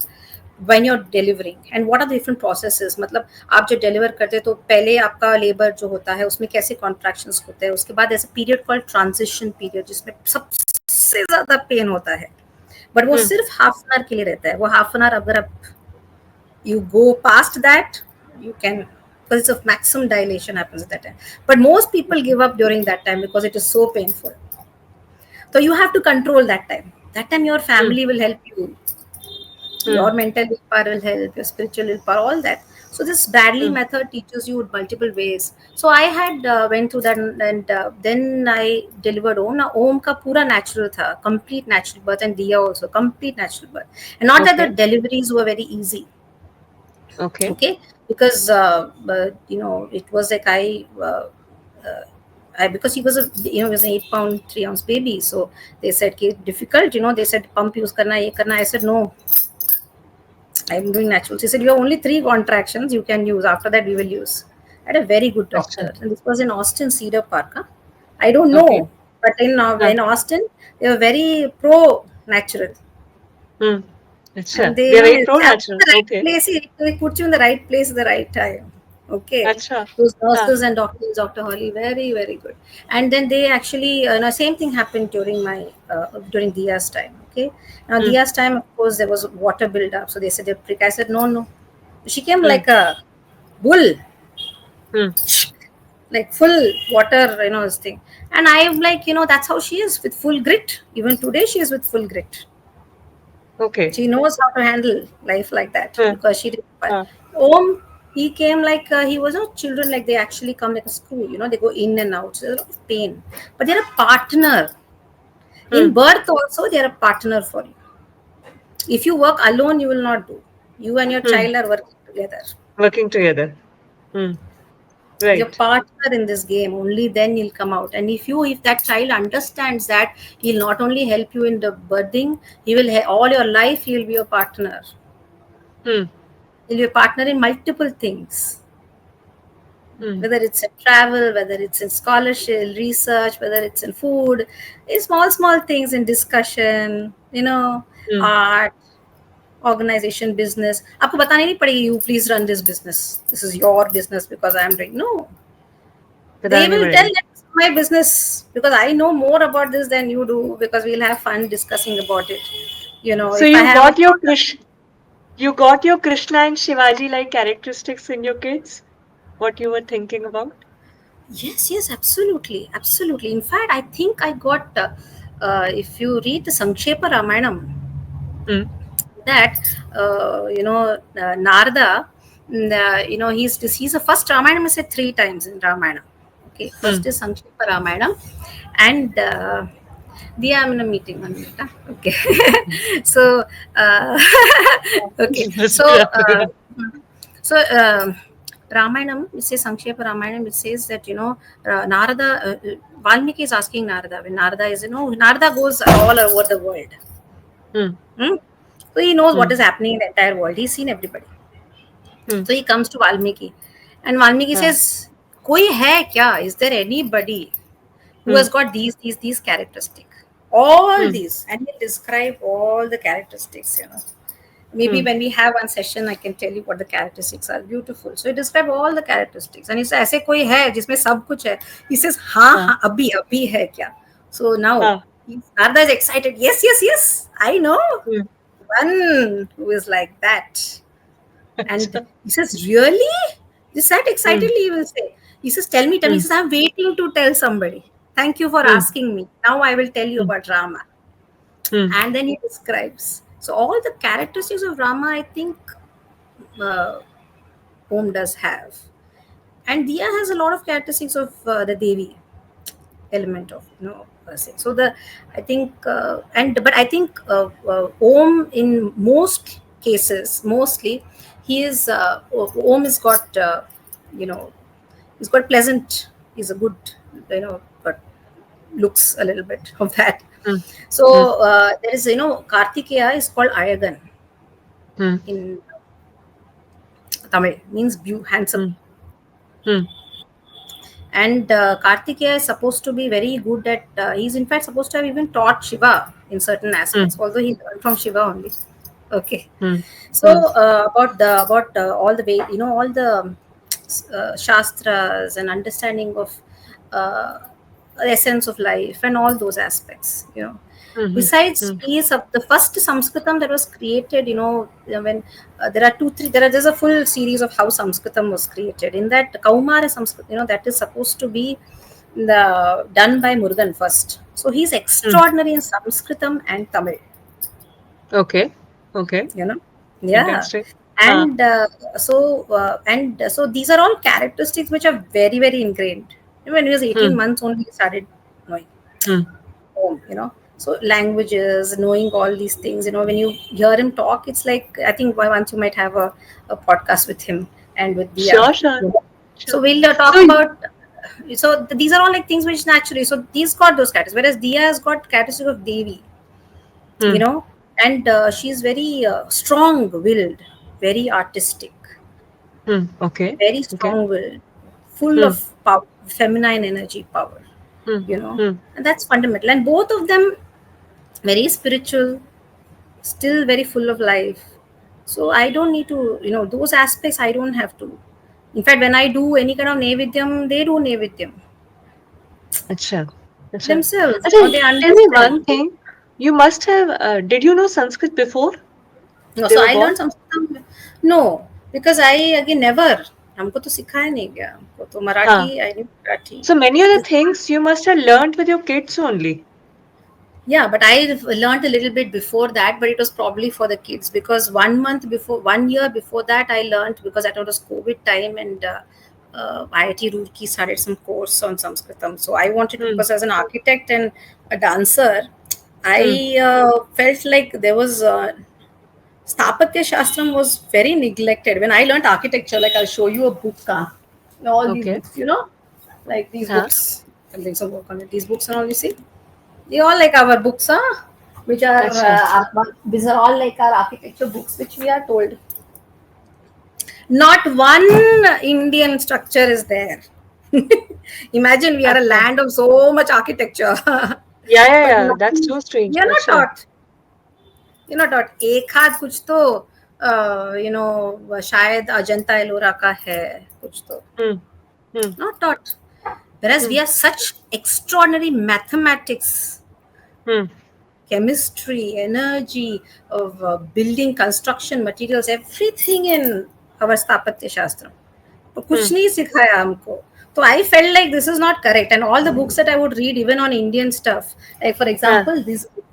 when you're delivering, and what are the different processes. मतलब आप जब deliver करते हैं तो पहले आपका labour जो होता है उसमें कैसे कॉन्ट्रैक्शंस होते हैं, उसके बाद ऐसे पीरियड कॉल्ड ट्रांजिशन पीरियड जिसमें सबसे ज्यादा पेन होता है, बट वो Hmm. सिर्फ हाफ एन आवर के लिए रहता है. वो हाफ एन आवर अगर आप you go past that, you can, because it's of maximum dilation happens at that time, but most people give up during that time because it is so painful. So you have to control that time. That time your Hmm. family will help you, Hmm. your mental willpower will help, your spiritual willpower, all that. So this Bradley Hmm. method teaches you multiple ways. So I had went through that, and then I delivered Om. Now Om ka pura natural tha, complete natural birth, and Diya also complete natural birth. And not that the Okay. deliveries were very easy, Okay. okay, because it was like because he was he was an 8 pound 3 ounce baby, so they said कि difficult, they said pump use करना ये करना. I said no, I'm doing natural. She said you have only 3 contractions you can use, after that we will use. I had a very good Acha. doctor, and this was in Austin Cedar Park, huh? I don't Okay. know, but Huh. in Austin they were very pro natural, Hmm. Acha. and they, They're very they have pro-natural. the right Okay. place. They put you in the right place at the right time. Okay, Acha. those Huh. nurses and doctors, Dr. Holly, very very good. And then they actually, same thing happened during my during Dia's time. Okay, now Hmm. Dia's time, of course, there was water build up, so they said they prick. I said no, no. She came Hmm. like a bull, Hmm. like full water, this thing. And I'm like, that's how she is, with full grit. Even today, she is with full grit. Okay. She knows how to handle life like that Huh. because she did. But Huh. Om, he came like he was not children, like they actually come like a school. They go in and out. So there's a lot of pain, but they're a partner. In Hmm. birth also, they're a partner for you. If you work alone, you will not do. You and your Hmm. child are working together. Working together. Hmm. Your Right. partner in this game, only then you'll come out. And if that child understands that, he'll not only help you in the birthing, he will all your life he'll be your partner. Hmm. He'll be a partner in multiple things, Hmm. whether it's in travel, whether it's in scholarship, research, whether it's in food, in small things, in discussion, Hmm. art, organization, business. आपको बताने नहीं पड़ेगी, you please run this business, this is your business because I am doing. No, they बताना नहीं will tell पड़ेगा. them it's my business because I know more about this than you do, because we'll have fun discussing about it. So If I have a you got your Krishna and Shivaji like characteristics in your kids? What you were thinking about? yes, absolutely, absolutely. In fact, I think I got, if you read the Sankshepa Ramayanam, Hmm. that, Narada, He's the first Ramayana is said 3 times in Ramayana. Okay, first is Sankshipa Ramayana, and Diya, I'm in a meeting. 1 minute. Okay, so okay, so so Ramayanam, it says Sankshepa Ramayanam, it says that Narada, Valmiki is asking Narada, when Narada is, Narada goes all over the world. Hmm? So he knows what is happening in the entire world. He's seen everybody. So he comes to Valmiki, and Valmiki says, "Koi hai kya? Is there anybody who has got these characteristics? All these," and he describe all the characteristics. Maybe when we have one session, I can tell you what the characteristics are. Beautiful. So he describe all the characteristics, and he says, "ऐसे कोई है जिसमें सब कुछ है?" He says, "हाँ हाँ अभी अभी है क्या?" So now Narada is excited. Yes, yes, yes. I know one who is like that. And he says, "Really?" Just that excitedly he will say. He says, "Tell me, tell me." He says, "I'm waiting to tell somebody. Thank you for asking me. Now I will tell you about Rama." And then he describes. So all the characteristics of Rama, I think, Om does have. And Diya has a lot of characteristics of the Devi element of, per se. So I think, but I think Om in most cases, mostly, he is, Om has got, he's got pleasant, he's a good, but looks a little bit of that. So there is, Kartikeya is called Ayagan in Tamil, means handsome. And Kartikeya is supposed to be very good at, he's in fact supposed to have even taught Shiva in certain aspects, although he learned from Shiva only. Okay. So about all the way, all the shastras and understanding of essence of life and all those aspects, Besides, the first Sanskritam that was created, when there's a full series of how Sanskritam was created. In that, Kaumara Sanskrit, that is supposed to be done by Murugan first. So he's extraordinary in Sanskritam and Tamil. Okay. Yeah. Fantastic. And so these are all characteristics which are very, very ingrained. When he was 18 months only, he started knowing. So languages, knowing all these things, when you hear him talk, it's like, I think once you might have a podcast with him and with Diya. Sure. So we'll talk about, so these are all like things which naturally, so these got those characters, whereas Diya has got characteristics of Devi, and she's very strong-willed, very artistic, okay, very strong-willed, full of power, feminine energy, power, and that's fundamental. And both of them very spiritual, still very full of life. So I don't need to, those aspects I don't have to. In fact, when I do any kind of Nevidyam, they do Nevidyam. Achha. Themselves. Tell me one thing. You must have, did you know Sanskrit before? No, so I learned Sanskrit. No, because I, again, never. हमको तो सिखाया नहीं गया, हमको तो Marathi, I knew Marathi. So many of the things you must have learned with your kids only. Yeah, but I learned a little bit before that, but it was probably for the kids, because 1 year before that, I learned, because that was COVID time, and IIT Roorkee started some course on Sanskritam. So I wanted to, because as an architect and a dancer, I felt like there was Sthapatya Shastram was very neglected. When I learned architecture, like I'll show you a book, all these books, like these books. I'll do some work on it. These books and all, you see. They all like our books, which are these are all like our architecture books, which we are told. Not one Indian structure is there. Imagine we are a land of so much architecture. Yeah, that's so strange. You're not taught. You're not taught. एक हाथ कुछ तो शायद अजंता एलोरा का है कुछ तो. Not taught. Whereas we have such extraordinary mathematics, chemistry, energy of building, construction, materials, everything in our Sthapatya Shastra. But kuch nahi sikhaya humko. So I felt like this is not correct. And all the books that I would read, even on Indian stuff, like for example, this book.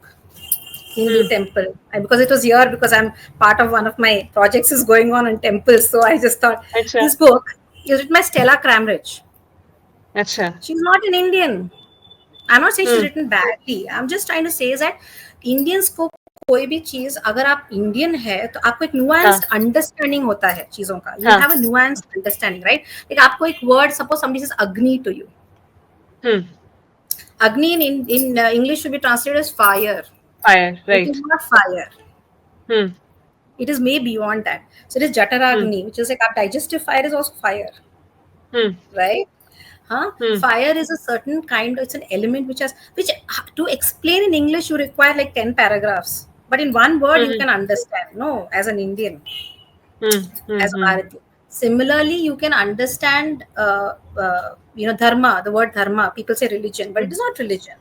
Hindu Hmm. temple. And because it was here, because I'm part of one of my projects is going on in temples, so I just thought Acha. this book is written by Stella Cramridge. Acha. She's not an Indian. I'm not saying she's Hmm. written badly. I'm just trying to say is that Indians को कोई भी चीज अगर आप Indian है तो आपको एक हाँ. नुआंस्ड अंडरस्टैंडिंग होता है चीजों का. You हाँ. have a nuanced understanding, right? Like आपको एक word, suppose somebody says Agni to you. Hmm. Agni in English should be translated as fire. Fire. It Right. is not fire. Hmm. It is way beyond that. So it is Hmm. Jataragni, which is like our digestive fire is also fire, Hmm. right? Huh? Hmm. Fire is a certain kind, it's an element which to explain in English you require like 10 paragraphs. But in one word you Hmm. can understand, no, as an Indian, Hmm. Hmm. as a Hmm. Bharati. Similarly, you can understand, dharma, the word dharma. People say religion, but Hmm. it is not religion.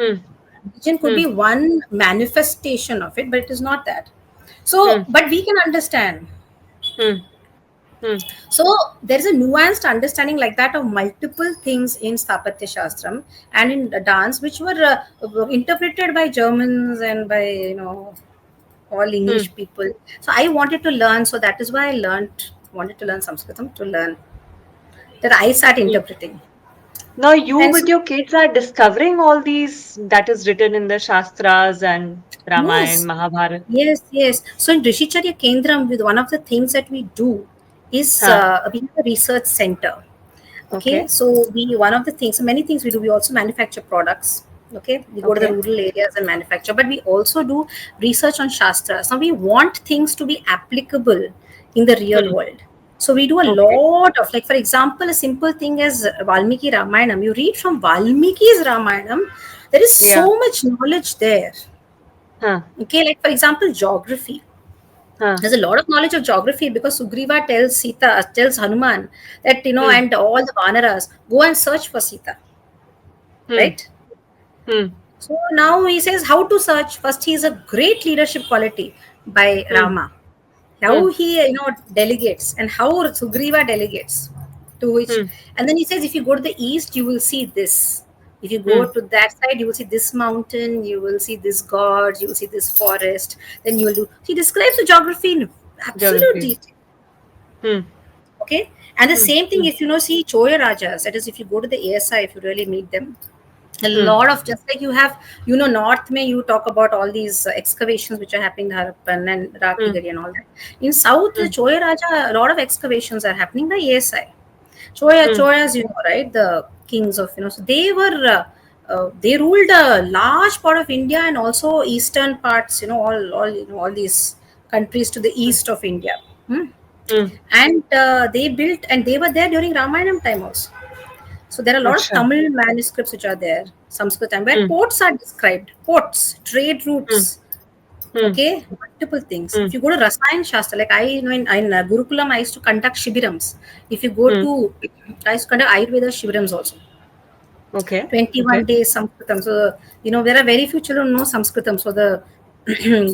Hmm. Religion could Hmm. be one manifestation of it, but it is not that. Hmm. So, but we can understand. Hmm. Hmm. So there is a nuanced understanding like that of multiple things in Sthapatya Shastram and in the dance, which were interpreted by Germans and by all Hmm. English people. So I wanted to learn, so that is why I wanted to learn Sanskritam to learn that I start Hmm. interpreting. Now you And with so your kids are discovering all these that is written in the Shastras and Ramayana, yes, Mahabharata. yes. So in Rishicharya Kendram, with one of the things that we do is Huh. we have a research center. Okay, Okay. so we one of the things, so many things we do. We also manufacture products. Okay, we go to the Okay. rural areas and manufacture, but we also do research on shastras. Now we want things to be applicable in the real Hmm. world. So we do a Okay. lot of, like, for example, a simple thing as Valmiki Ramayanam. You read from Valmiki's Ramayanam, there is Yeah. so much knowledge there. Huh. Okay, like for example, geography. Huh. There's a lot of knowledge of geography because Sugriva tells Hanuman that, Hmm. and all the Vanaras go and search for Sita, Hmm. right? Hmm. So now he says how to search. First, he is a great leadership quality by Hmm. Rama. Hmm. How he, delegates and how Sugriva delegates to which, Hmm. and then he says, if you go to the east, you will see this. If you Hmm. go to that side, you will see this mountain, you will see this god, you will see this forest. Then you will do. He describes the geography in absolute Geography. detail. Hmm. Okay, and the Hmm. same thing Hmm. if see Choya Rajas, that is if you go to the ASI, if you really meet them, a Hmm. lot of, just like you have, north may you talk about all these excavations which are happening in Harappan and Hmm. Rakigari and all that. In south, the Hmm. Choya Raja, a lot of excavations are happening by ASI. Hmm. Choyas, right, the kings of, so they ruled a large part of India and also eastern parts, all these countries to the Hmm. east of India. Hmm. Hmm. And they built, and they were there during Ramayanam time also. So there are a lot of Acha. Tamil manuscripts which are there, Sanskritam, where Hmm. ports are described, ports, trade Hmm. routes, Hmm. okay, multiple things. Hmm. If you go to Rasayan Shastra, like in Gurukulam, I used to conduct Shibirams. If you go Hmm. to, I used to conduct Ayurveda Shibirams also. Okay. 21 Okay. days Sanskritam. So, there are very few children who know Sanskritam. So the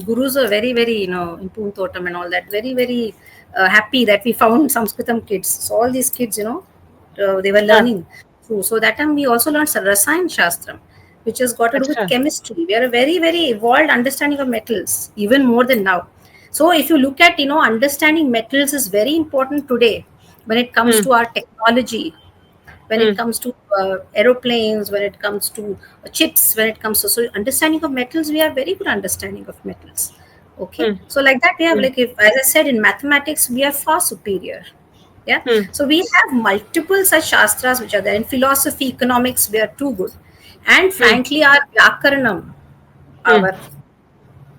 gurus are very, very, in Poontotam and all that, very, very happy that we found Sanskritam kids. So all these kids, they were Huh. learning. So that time we also learned Rasayan Shastram, which has got to do with Acha. chemistry. We are a very, very evolved understanding of metals, even more than now. So if you look at, understanding metals is very important today when it comes Hmm. to our technology, when it Hmm. comes to aeroplanes, when it comes to chips, when it comes to, so understanding of metals, we have very good understanding of metals. Okay, Hmm. so like that we have, Hmm. like, if, as I said, in mathematics we are far superior. Yeah, Hmm. so we have multiple such shastras which are there. In philosophy, economics, we are too good. And Hmm. frankly, our vyakaranam, Hmm. our Pani.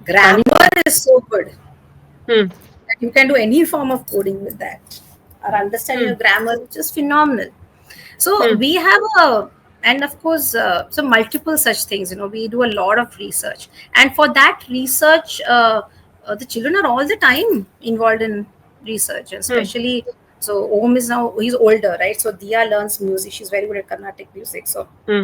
grammar is so good Hmm. that you can do any form of coding with that. Our understanding Hmm. of grammar is just phenomenal. So Hmm. we have and of course, so multiple such things. We do a lot of research, and for that research, the children are all the time involved in research, and Hmm. especially. So Om is now, he's older, right? So Dia learns music. She's very good at Carnatic music. So Hmm.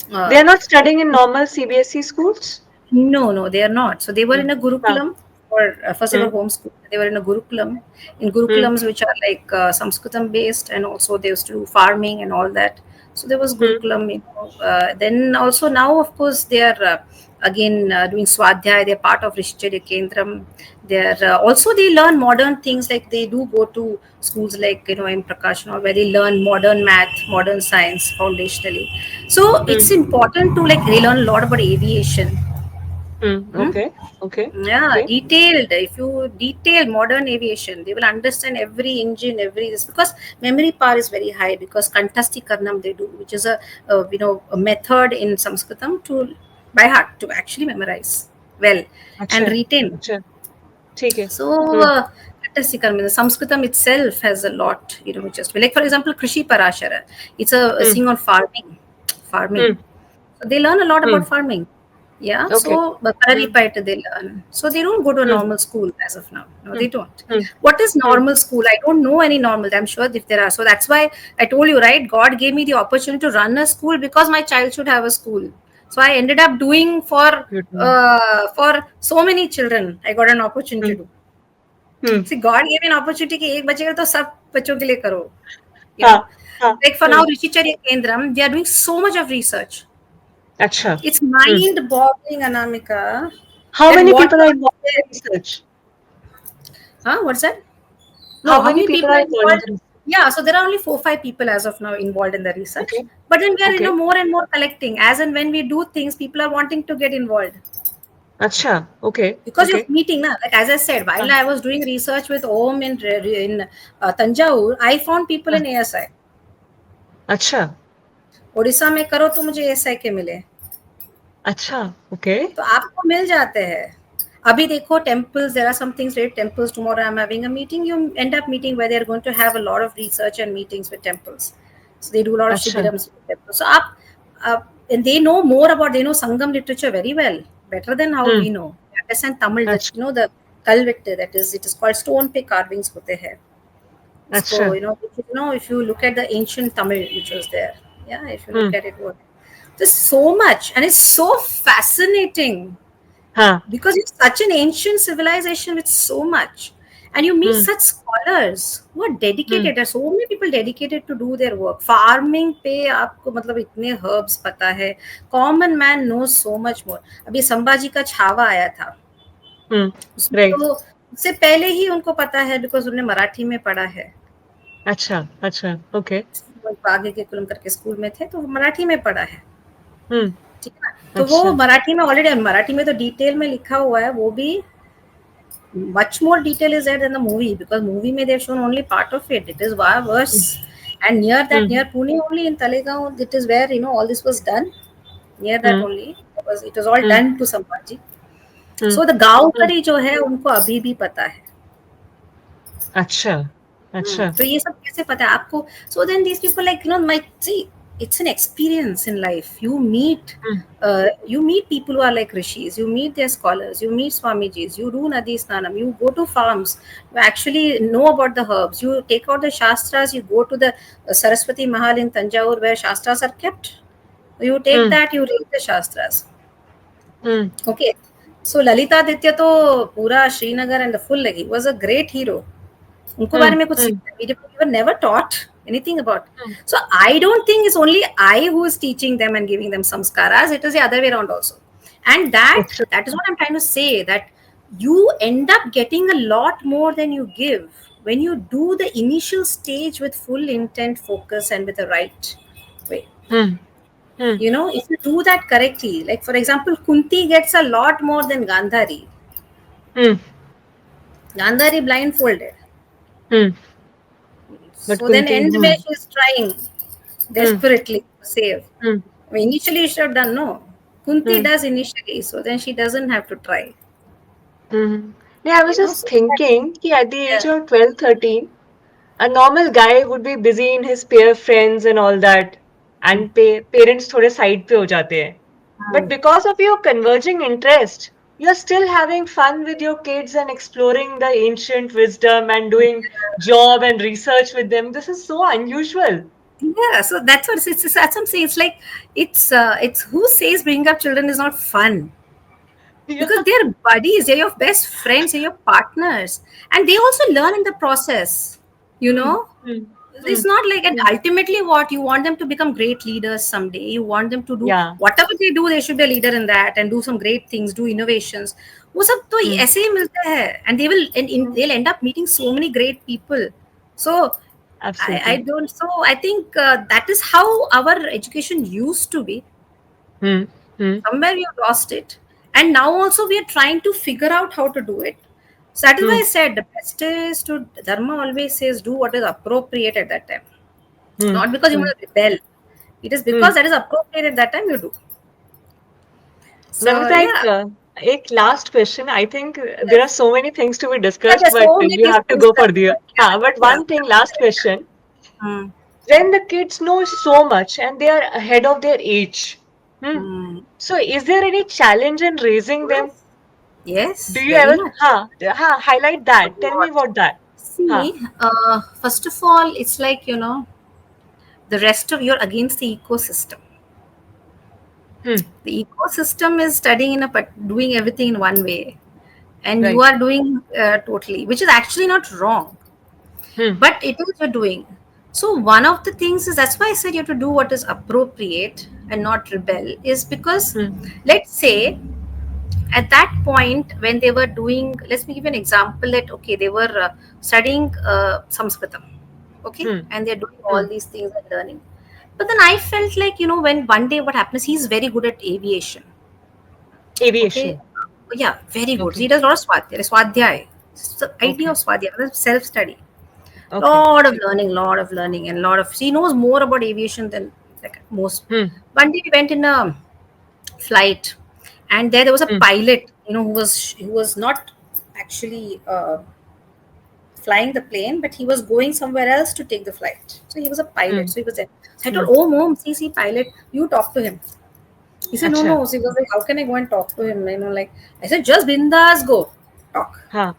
They uh, are not studying in normal CBSE schools? no, they are not. So they were Hmm. in a Huh. Gurukulam, or first they Hmm. were homeschooled. They were in a Gurukulam, in Hmm. Gurukulams which are like Sanskritam based, and also they used to do farming and all that. So there was Hmm. Gurukulam. Then also now, of course, they are again doing Swadhyay. They're part of Rishicharya Kendram. They're also they learn modern things, like they do go to schools like in Prakash, where they learn modern math, modern science foundationally. So Hmm. it's important to like they learn a lot about aviation. Hmm. Hmm? Okay. Okay. Yeah, Okay. detailed. If you detail modern aviation, they will understand every engine, every this, because memory power is very high. Because Kantasti Karnam they do, which is a method in Sanskritam to by heart to actually memorize well and अच्छा. retain. अच्छा. ठीक है. So, Hmm. Kantasti Karnam, the Sanskritam itself has a lot, just like for example, Krishi Parashara. It's a Hmm. thing on farming. Hmm. So they learn a lot Hmm. about farming. Yeah. Okay. So Hmm. Kararipaita they learn. So they don't go to a Hmm. normal school as of now. No, Hmm. they don't. Hmm. What is Hmm. normal school? I don't know any normal. I'm sure if there are. So that's why I told you, right? God gave me the opportunity to run a school because my child should have a school. So I ended up doing Beautiful. for so many children. I got an opportunity Hmm. to do. Hmm. See, God gave me an opportunity कि एक बचेगा तो सब बच्चों के लिए करो. You know, हाँ. हाँ. like for Hmm. now, Rishicharya Kendram, they are doing so much of research. अच्छा. It's Hmm. mind-boggling, Anamika, How that many what people are God involved in said. the research? What's that? No, How how many many people people are are involved in involved? the research? Yeah, so there are only 4 5 people as of now involved in the research. Okay. But then we are, Okay. more and more collecting. As and when we do things, people are wanting to get involved अच्छा. Okay. because you're Okay. meeting now. Like as I said, while हाँ. I was doing research with Om in Tanjore, I found people हाँ. in ASI. अच्छा. उड़ीसा में करो तो मुझे ASI के मिले. अच्छा. Okay. तो आपको मिल जाते हैं. अभी देखो temples, there are some things related temples. Tomorrow I'm having a meeting. You end up meeting where they're going to have a lot of research and meetings with temples. So they do a lot of अच्छा. shibirams with temples. So and they know more about, they know Sangam literature very well, better than how Hmm. we know. They understand Tamil, that अच्छा. the Kalvittu, that is, it is called stone पे carvings होते हैं. अच्छा. So, if you look at the ancient Tamil which was there, yeah, if you look Hmm. at it, there's so much, and it's so fascinating हाँ. because it's such an ancient civilization with so much, and you meet Hmm. such scholars who are Hmm. dedicated. There are so many people dedicated to do their work. Farming पे आपको मतलब इतने herbs पता है. Common man knows so much more. अभी संभाजी का छावा आया था, Hmm. उसमें Right. तो उससे पहले ही उनको पता है बिकॉज उन्होंने मराठी में पढ़ा है. अच्छा. अच्छा. Okay. वो आगे के कुलम करके स्कूल में थे तो मराठी में पढ़ा है. Hmm. ठीक है ना. तो वो अच्छा. मराठी में ऑलरेडी, मराठी में तो डिटेल में लिखा हुआ है. वो भी much more detail is there than the movie, because movie में they've shown only part of it. It is far Hmm. worse. And near that, Hmm. near Pune only in Talegaon, it is where all this was done. Near that Hmm. only, it was all Hmm. done to Sambhaji. Hmm. So the गाँव Hmm. करी जो है उनको अभी भी पता है. अच्छा. अच्छा. तो ये सब कैसे पता है आपको? So then these people, like, might see, it's an experience in life. Hmm. You meet people who are like rishis, you meet their scholars, you meet Swamijis, you do Nadi Snanam, you go to farms, you actually know about the herbs, you take out the Shastras, you go to the Saraswati Mahal in Tanjore where Shastras are kept. You take Hmm. that, you read the Shastras. Hmm. Okay. So Lalitaditya तो पूरा Srinagar and the full, like, he was a great hero. उनको Hmm. बारे में कुछ Hmm. we were never taught anything about. Hmm. So I don't think it's only I who is teaching them and giving them samskaras. It is the other way around also. And that अच्छा. that is what I'm trying to say, that you end up getting a lot more than you give when you do the initial stage with full intent, focus, and with the right way. Hmm. Hmm. If you do that correctly, like for example, Kunti gets a lot more than Gandhari. Hmm. Gandhari blindfolded. Hmm. But So then Kunti. end Hmm. where she's trying Hmm. desperately to save. Hmm. I mean, initially she should have done, no. Kunti Hmm. does initially, so then she doesn't have to try. Hmm. Yeah, I was just So that's, thinking कि at the age yeah. of 12, 13, a normal guy would be busy in his peer friends and all that, and parents थोड़े side पे हो जाते हैं. But because of your converging interest, you're still having fun with your kids and exploring the ancient wisdom and doing job and research with them. This is so unusual. Yeah, so that's that's what I'm saying. It's like it's who says bringing up children is not fun, Yeah. because they're buddies, they're your best friends, they're your partners, and they also learn in the process. You Hmm. know, Hmm. It's not like, and ultimately what you want them to become great leaders someday. You want them to do Yeah. whatever they do, they should be a leader in that and do some great things, do innovations. वो सब तो Hmm. ऐसे ही मिलता है, and they will, and they'll end up meeting so many great people. So I Absolutely. don't, so I think that is how our education used to be. Hmm. Hmm. Somewhere we have lost it, and now also we are trying to figure out how to do it. So that is why Hmm. I said the best is to, Dharma always says, do what is appropriate at that time, Hmm. not because you Hmm. want to rebel. It is Hmm. because that is appropriate at that time you do. So Namrata, yeah, एक last question. I think there are yes, so many things to be yeah, discussed, there's but so many you things have to to go for discuss, the. but yeah, But yeah. one thing, last question. Hmm. When the kids know so much and they are ahead of their age, Hmm. so is there any challenge in raising them? Yes, Do yes, you very ever, much. highlight that? Tell me What? about that. Huh. See, first of all, it's like, the rest of you're against the ecosystem. Hmm. The ecosystem is studying in a doing everything in one way, and you Right. are doing totally, which is actually not wrong, Hmm. but it is you're doing. So one of the things is, that's why I said you have to do what is appropriate and not rebel, is because, Hmm. let's say, at that point when they were doing, let me give you an example, that okay, they were studying Sanskritam, okay, Hmm. and they're doing Hmm. all these things and learning. But then I felt like, when one day what happens, he's very good at aviation. Okay. Aviation. Yeah, very good. Okay. He does a lot of swadhyay. It's the idea of Okay. swadhyay, self study. Okay. Lot of learning, and lot of. He knows more about aviation than like most. Hmm. One day we went in a flight, and there was a Hmm. pilot, who was not actually flying the plane, but he was going somewhere else to take the flight. So he was a pilot. Hmm. So he was there. So I told, Hmm. "Oh, mom, see, pilot, you talk to him." He said, "No, Acha. no." So he was like, "How can I go and talk to him?" Like I said, "Just bindas, go talk." Huh.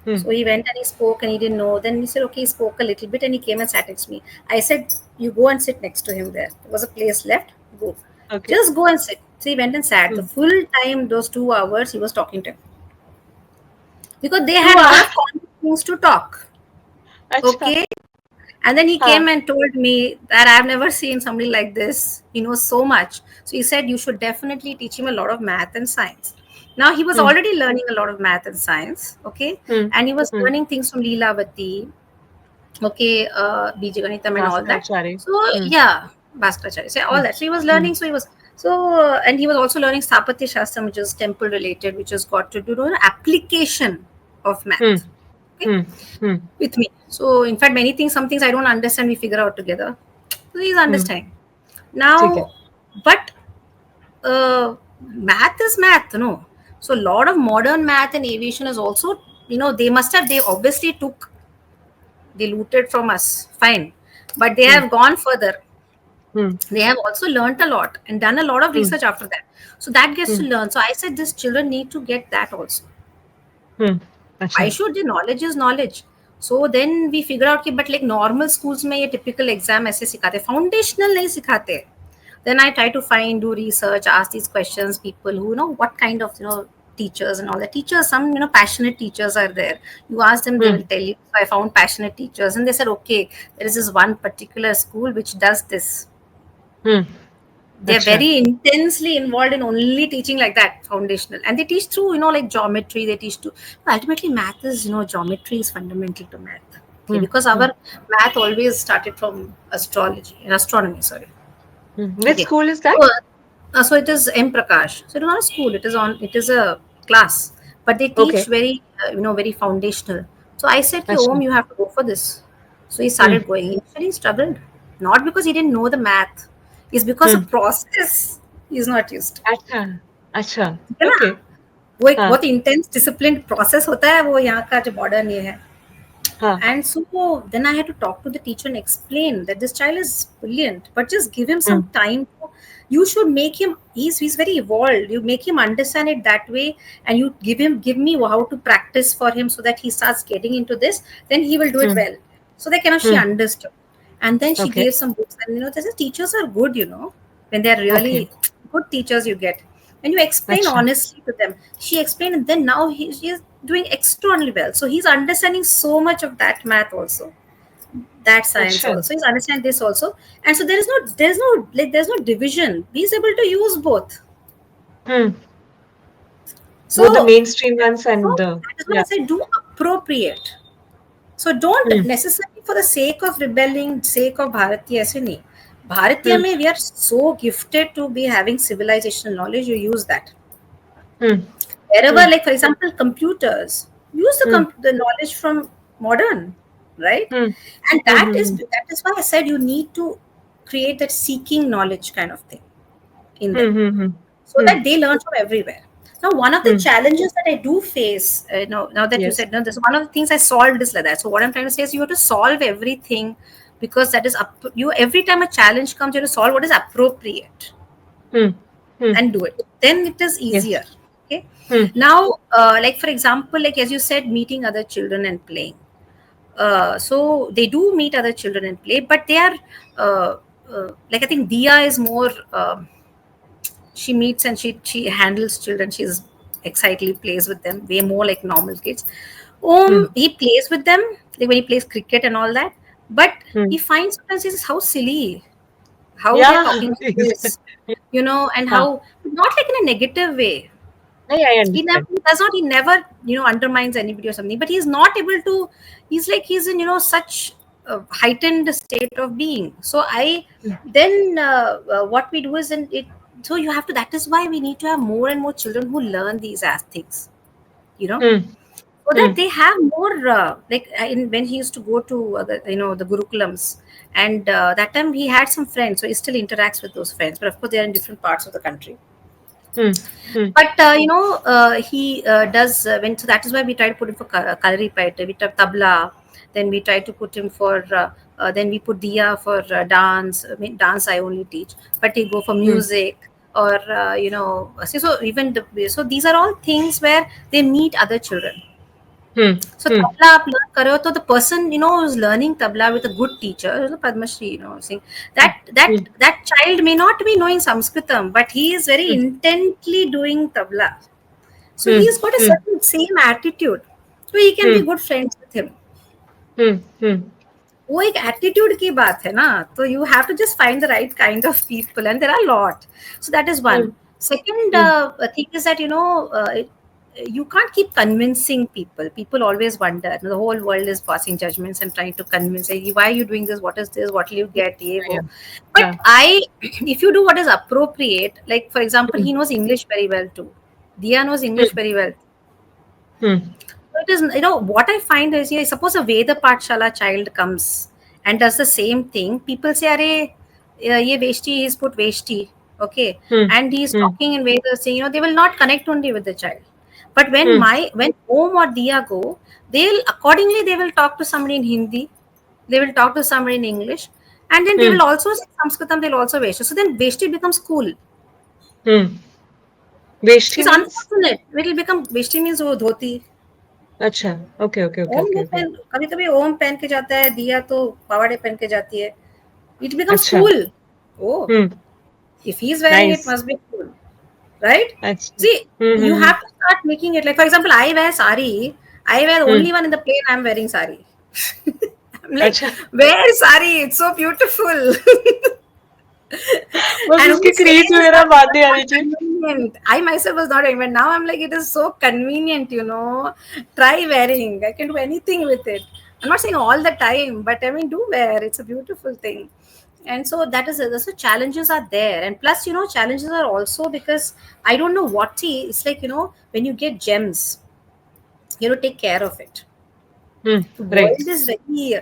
Hmm. So he went and he spoke, and he didn't know. Then he said, "Okay," he spoke a little bit, and he came and sat next to me. I said, "You go and sit next to him there. There was a place left. Go. Okay. Just go and sit." So he went and sat. The Hmm. full time, those 2 hours, he was talking to him, because they Two had a lot hours. of common things to talk. Acha. Okay. And then he Huh. came and told me that I've never seen somebody like this. He knows so much. So he said, you should definitely teach him a lot of math and science. Now he was Hmm. already learning a lot of math and science. Okay. Hmm. And he was Hmm. learning things from Leelavati, okay, Bijaganitam and all that. Bhaskaracharya. So Hmm. yeah, Bhaskaracharya, so all Hmm. that. So he was Hmm. learning. So he was, and he was also learning Stapatya Shastram, which is temple related, which has got to do with application of Hmm. math. Okay, Hmm. Hmm. with me. So in fact, many things, some things I don't understand, we figure out together. So he's Hmm. understanding ठीक है. now. But math is math, no. So a lot of modern math and aviation is also, they obviously they looted from us, fine, but they Hmm. have gone further. Hmm. They have also learnt a lot and done a lot of Hmm. research after that. So that gets to Hmm. learn. So I said, these children need to get that also. Hmm. Why अच्छा. should the knowledge is knowledge? So then we figure out कि but like normal schools में ये typical exam ऐसे सिखाते, foundational नहीं सिखाते. Then I try to find, do research, ask these questions, people who know what kind of teachers and all that. Teachers, some passionate teachers are there. You ask them, they Hmm. will tell you. So I found passionate teachers, and they said, okay, there is this one particular school which does this. Hmm. They're अच्छा. very intensely involved in only teaching like that, foundational, and they teach through like geometry. They teach to ultimately math is geometry is fundamental to math. Okay, Hmm. because Hmm. our math always started from astrology and astronomy. Sorry. Hmm. Which Okay. school is So, that? so it is M Prakash. So it is not a school. It is a class, but they teach Okay. very very foundational. So I said, "Ki, अच्छा. Om, you have to go for this." So he Hmm. started going. Initially, he struggled, not because he didn't know the math. It's because the Hmm. process is not used. अच्छा. अच्छा. है ना? Okay. वो एक हाँ. बहुत intense discipline process होता है, वो यहाँ का जो मॉडर्न ये है. हाँ. And so then I had to talk to the teacher and explain that this child is brilliant, but just give him Hmm. some time. You should make him. He's very evolved. You make him understand it that way, and you give me how to practice for him so that he starts getting into this. Then he will do it Hmm. well. So that she Hmm. understood, and then she Okay. gave some books. And this is, teachers are good, when they're Okay. really good teachers you get. And you explain अच्छा. honestly to them. She explained, and then now she is doing extraordinarily well. So he's understanding so much of that math also. that science Acha. also. He's understand this also. And so there's no division. He's able to use both. Hmm. Both the So, mainstream ones and so the that is why I yeah. said do appropriate. So don't Hmm. necessarily for the sake of rebelling, sake of Bharatiya ऐसे नहीं. Bharatiya Hmm. में we are so gifted to be having civilizational knowledge. You use that Hmm. wherever, Hmm. like for example, computers. Use the Hmm. the knowledge from modern, right? Hmm. And Hmm. that is why I said you need to create that seeking knowledge kind of thing in them Hmm. Hmm. Hmm. so Hmm. that they learn from everywhere. Now, one of the Hmm. challenges that I do face, now that you Yes. said, no, this one of the things I solved is like that. So, what I'm trying to say is you have to solve everything because that is up you. Every time a challenge comes, you have to solve what is appropriate Hmm. Hmm. and do it. Then it is Yes. easier. Okay. Hmm. Now, like for example, like as you said, meeting other children and playing. So they do meet other children and play, but they are uh, like I think Dia is more. She meets and she handles children. She's excitedly plays with them way more like normal kids. Hmm. He plays with them like when he plays cricket and all that, but Hmm. he finds sometimes this is how silly how they're Yeah. talking like this, and Huh. how not like in a negative way. I He never understand. he does not he never undermines anybody or something, but he's not able to. He's like he's in such a heightened state of being. So I Hmm. then what we do is in it. So you have to. That is why we need to have more and more children who learn these as things. You know, Hmm. so that Hmm. they have more when he used to go to the gurukulams, and that time he had some friends, so he still interacts with those friends, but of course they are in different parts of the country. Hmm. Hmm. But he does when so that is why we try to put him for kalari paite, we try tabla, then we try to put him for then we put Diya for dance. I mean, dance I only teach, but he go for Hmm. music or so even so these are all things where they meet other children. Hmm. So Hmm. tabla आप learn करो तो the person who's learning tabla with a good teacher, Padma Shri, saying Hmm. that that Hmm. that child may not be knowing Sanskritam, but he is very Hmm. intently doing tabla. So Hmm. he's got a Hmm. certain same attitude. So he can be Hmm. good friends with him. Hmm. Hmm. वो एक attitude की बात है ना तो you have to just find the right kind of people and there are lot so that is one Hmm. second Hmm. thing is that you can't keep convincing people always wonder, the whole world is passing judgments and trying to convince, hey, why are you doing this, what is this, what will you get, ye wo. Yeah. Yeah. But I if you do what is appropriate, like for example, Hmm. he knows English very well too. Dia knows English Hmm. very well. Hmm. So it is, what I find is, suppose a Veda Pathshala child comes and does the same thing. People say, Are, ye Veshti, he's put Veshti. Okay. Hmm. And he's Hmm. talking in Veda, saying, they will not connect only with the child. But Hmm. when Om or Diya go, they will talk to somebody in Hindi, they will talk to somebody in English, and then they Hmm. will also say Sanskritam, they'll also Veshti. So then Veshti becomes cool. Hmm. Veshti It's means? unfortunate. It will become Veshti means वो धोती. Acha. Okay. Okay. Okay. ओम Okay. वो Okay. पहन कभी कभी ओम पहन के जाता है, दिया तो पावाड़े पहन के जाती है. It becomes Acha. cool. Oh, Hmm. if he's wearing it, Nice. must be cool, right? Acha. See, Hmm. you Hmm. have to start making it like, for example, I wear sari. I wear the Hmm. only one in the plane. I'm wearing sari. I'm like, अच्छा wear sari. It's so beautiful. बस And उसकी who crease says वगैरह that it बांधने was आनी not चाहिए convenient? I myself was not wearing, but now I'm like, it is so convenient, Try wearing. I can do anything with it. I'm not saying all the time, but I mean, do wear. It's a beautiful thing. And so that is it. So challenges are there. And plus, challenges are also because I don't know it's like, when you get gems, take care of it. The right world is very,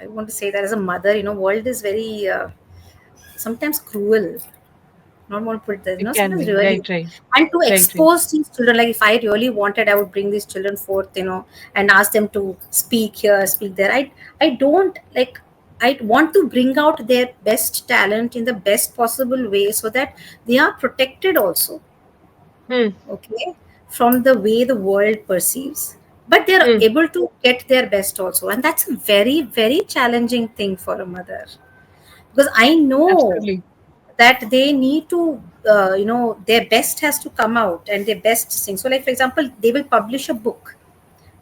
I want to say that as a mother, world is very, sometimes cruel. Not want to put this, it can sometimes be really. right And to right expose these children, like if I really wanted, I would bring these children forth, and ask them to speak here, speak there. I don't like. I want to bring out their best talent in the best possible way so that they are protected also, hmm okay, from the way the world perceives. But they're hmm able to get their best also. And that's a very, very challenging thing for a mother. Because I know absolutely that they need to their best has to come out and their best sing. So like for example, they will publish a book,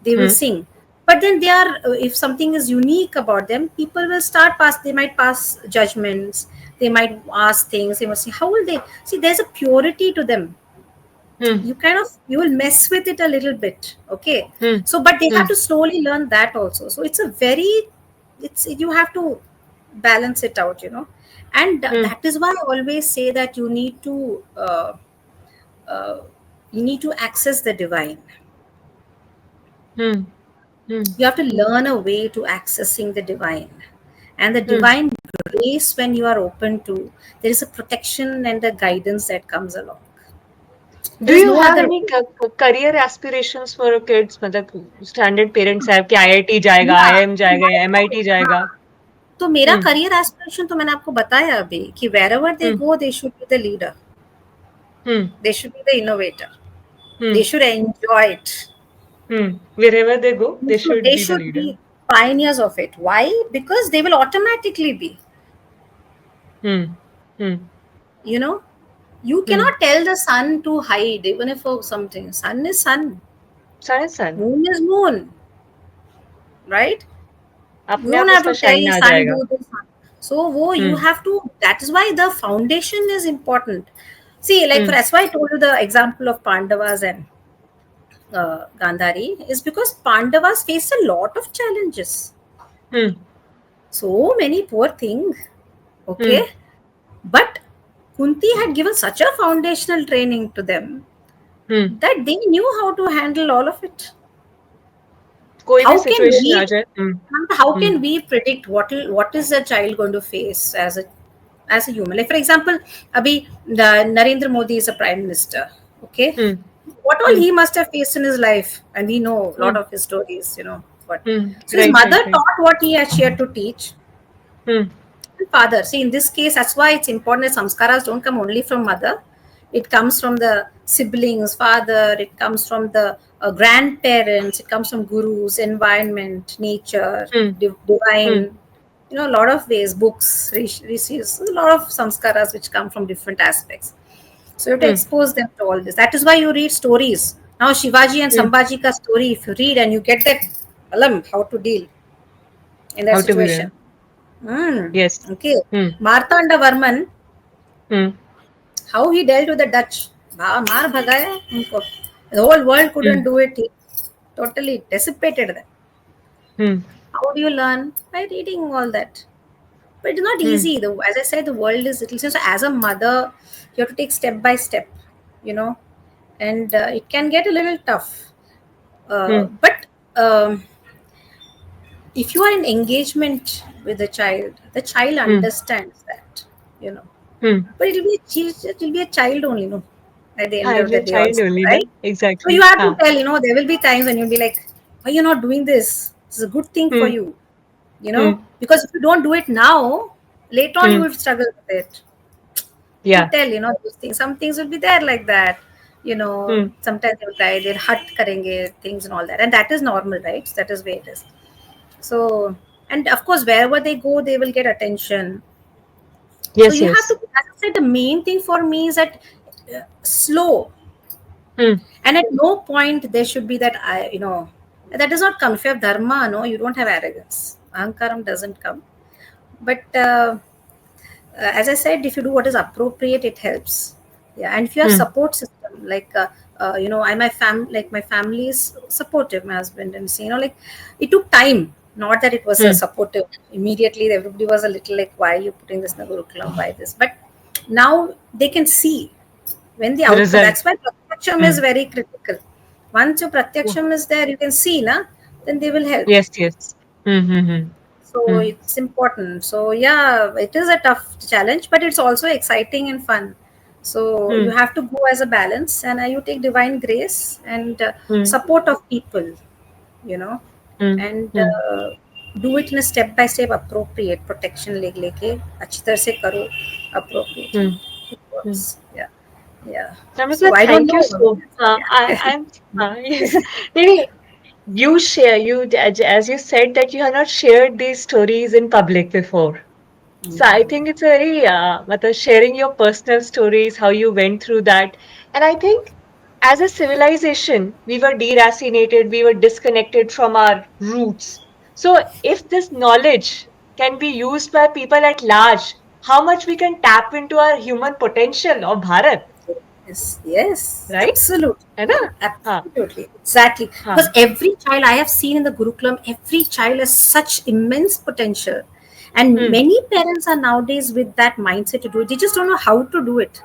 they will hmm sing, But then they are, if something is unique about them, people will start pass, they might pass judgments, they might ask things, they must see, how will they see, there's a purity to them. Hmm. You kind of, you will mess with it a little bit, okay? Hmm. So but they Hmm. have to slowly learn that also. So it's a very, it's, you have to balance it out, and Hmm. that is why I always say that uh, you need to access the divine. Hmm. Hmm. You have to learn a way to accessing the divine, and the Hmm. divine grace, when you are open to, there is a protection and a guidance that comes along. Do There is you no have other any way. career aspirations for your kids? मतलब standard parents have कि IIT जाएगा, Yeah, IIM जाएगा, या MIT हाँ, जाएगा. तो मेरा Hmm. Career aspiration तो मैंने आपको बताया अभी कि wherever they Hmm. go they should be the leader, Hmm. they should be the innovator, they Hmm. should enjoy it. Hmm. Wherever they go, they So should they be the should leader. be pioneers of it. Why? Because they will automatically be. Hmm. Hmm. You know, you Hmm. cannot tell the sun to hide, even if for something. Sun is sun, Sun is sun. moon is moon, right? You अपने don't आप have उसका to tell shine uh sun जाएगा. do this. So, you Hmm. have to. That is why the foundation is important. See, like for Hmm. that's why I told you the example of Pandavas and Gandhari is because Pandavas faced a lot of challenges. Hmm. So many poor things. Hmm. Okay, but Kunti had given such a foundational training to them Hmm. that they knew how to handle all of it. कोई भी How can situation uh we, जाए. Hmm. how Hmm. can we predict what is a child going to face as a human? Like for example, Abhi Narendra Modi is a prime minister. Okay, Hmm. what all Hmm. he must have faced in his life, and we know a lot Hmm. of his stories. But Hmm. so his Right. mother Right. Right. taught what she had to teach. Hmm. And father, see, in this case, that's why it's important that samskaras don't come only from mother. It comes from the siblings, father. It comes from the grandparents. It comes from gurus, environment, nature, Hmm. Hmm. divine. A lot of ways, books, rishis, a lot of samskaras which come from different aspects. So you have to Hmm. expose them to all this. That is why you read stories. Now Shivaji and Hmm. Sambhaji ka story, if you read and you get that alam, how to deal in that How to be situation. there? Hmm. Yes. Okay. Hmm. Martanda Varman, Hmm. how he dealt with the Dutch. Maar bhagaya unko. The whole world couldn't Hmm. do it. He totally dissipated them. Hmm. How do you learn? By reading all that. But it's not Hmm. easy. As I said, the world is little. So as a mother, you have to take step by step, you know, and it can get a little tough. Hmm. But if you are in engagement with the child Hmm. understands that, you know. Hmm. But it will be a child only, no. At the end हाँ, of the your day, child also, only ना? right? So Exactly. you have to हाँ. tell, there will be times when you'll be like, why you're not doing this? This is a good thing for Hmm. you, Hmm. because if you don't do it now, later on you Hmm. will struggle with it. To Yeah. tell, those things. Some things will be there like that. Hmm. Sometimes they will try, they'll hurt karenge, things and all that. And that is normal, right? That is where it is. So, and of course, wherever they go, they will get attention. So Yes, you have to, yes. as I said, the main thing for me is that slow, Hmm. and at no point there should be that that does not come. If you have dharma, no, you don't have arrogance. Ahankaram doesn't come. But as I said, if you do what is appropriate, it helps. Yeah, and if you have Hmm. support system, like my family is supportive. My husband and like it took time. Not that it was a Hmm. supportive immediately. Everybody was a little like, why are you putting this in the Gurukulam? Why this? But now they can see when the The outcome. result. That's why pratyaksham is Hmm. very critical. Once your Oh, pratyaksham is there, you can see, na, then they will help. yes, yes. Hmm. Hmm. Hmm. So Hmm. it's important. So yeah, it is a tough challenge, but it's also exciting and fun. So you Hmm. have to go as a balance, and you take divine grace and Hmm. support of people, you know, Hmm. and Hmm. do it in a step by step appropriate protection लेके अच्छी तरह से करो appropriately. Hmm. It Hmm. works. Yeah, yeah. Namrata, So I don't thank you know. so. I'm. Yes. Maybe you share as you said that you have not shared these stories in public before. So I think it's a very, sharing your personal stories, how you went through that. And I think as a civilization, we were deracinated, we were disconnected from our roots. So, if this knowledge can be used by people at large, how much we can tap into our human potential of Bharat, Yes, yes, right? absolutely. है ना? हाँ, Absolutely, exactly. Because हाँ, every child I have seen in the Gurukulam, every child has such immense potential. And hmm, many parents are nowadays with that mindset to do it. They just don't know how to do it.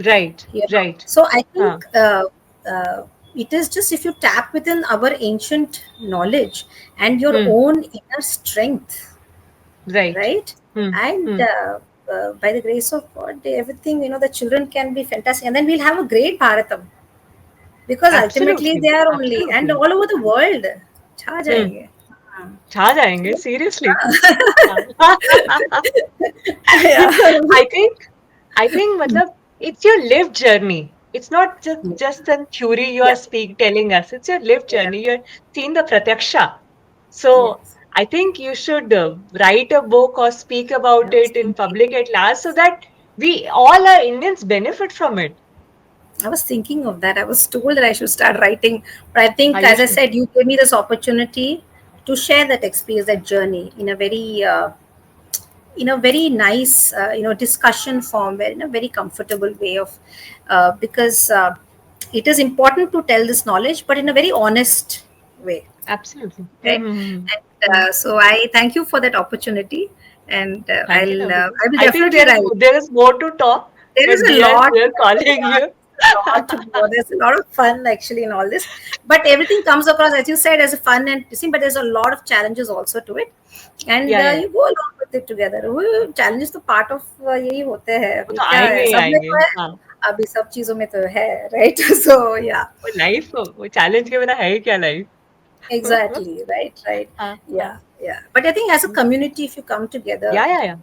right, You know? right. So I हाँ, think it is just if you tap within our ancient knowledge and your hmm, own inner strength, right. right? Hmm, And hmm. by the grace of God, everything, the children can be fantastic. And then we'll have a great Bharatam because ultimately Absolutely, they are only, and absolutely. all over the world, छा Hmm. जाएंगे. हाँ. छा जाएंगे, seriously. Yeah. I think matlab, it's your lived journey. It's not just a theory you are Yeah. telling us. It's your lived Yeah. journey. You're seeing the pratyaksha. So Yes. I think you should write a book or speak I about was it in thinking. public at large so that we all our Indians benefit from it. I was thinking of that. I was told that I should start writing, but I think, You as I should. said, you gave me this opportunity to share that experience, that journey, in a very nice, discussion form, where in a very comfortable way of, because it is important to tell this knowledge, but in a very honest way. Absolutely. Okay, Mm-hmm. and so I thank you for that opportunity, and Thank you, Namrata. I will I think definitely write. there is more to talk, There is but a we are lot, here calling yeah, you. a lot to go. There's a lot of fun actually in all this, but everything comes across, as you said, as a fun and interesting. But there's a lot of challenges also to it, and Yeah, yeah. you go along with it together. वो challenges तो part of यही होते हैं. वो अभी तो क्या आएंगे है, ही सब में आएंगे. तो है, हाँ. अभी सब चीजों में तो है, right? So yeah, वो लाइफ वो चैलेंज के बिना है ही क्या लाइफ. exactly, right. हाँ, हाँ. Yeah, yeah. But I think as a community, if you come together, Yeah, yeah, yeah.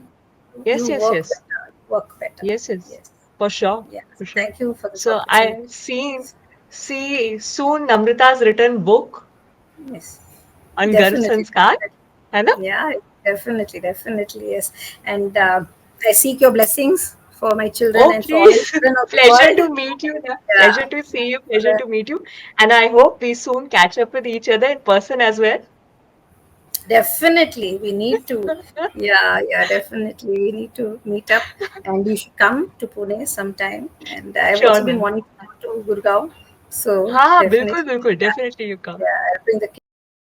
you Yes, yes, work yes. better. Work better. Yes, yes. Yes. For sure. Yeah. For sure. Thank you for this So opportunity. I see soon Namrata's written book Yes, on Garv definitely. Sanskar. है ना? Yeah, definitely, yes. And I seek your blessings for my children Oh, and for all the please. children of the Pleasure world. to meet you. Na. Yeah, Pleasure to see you. for Pleasure to meet you. And I hope we soon catch up with each other in person as well. definitely, we need to. Yeah, definitely, we need to meet up, and you should come to Pune sometime. And I've Sure, also been man. wanting to go to Gurgaon, so हाँ हाँ definitely, बिल्कुल बिल्कुल yeah, definitely you come. yeah, I'll bring the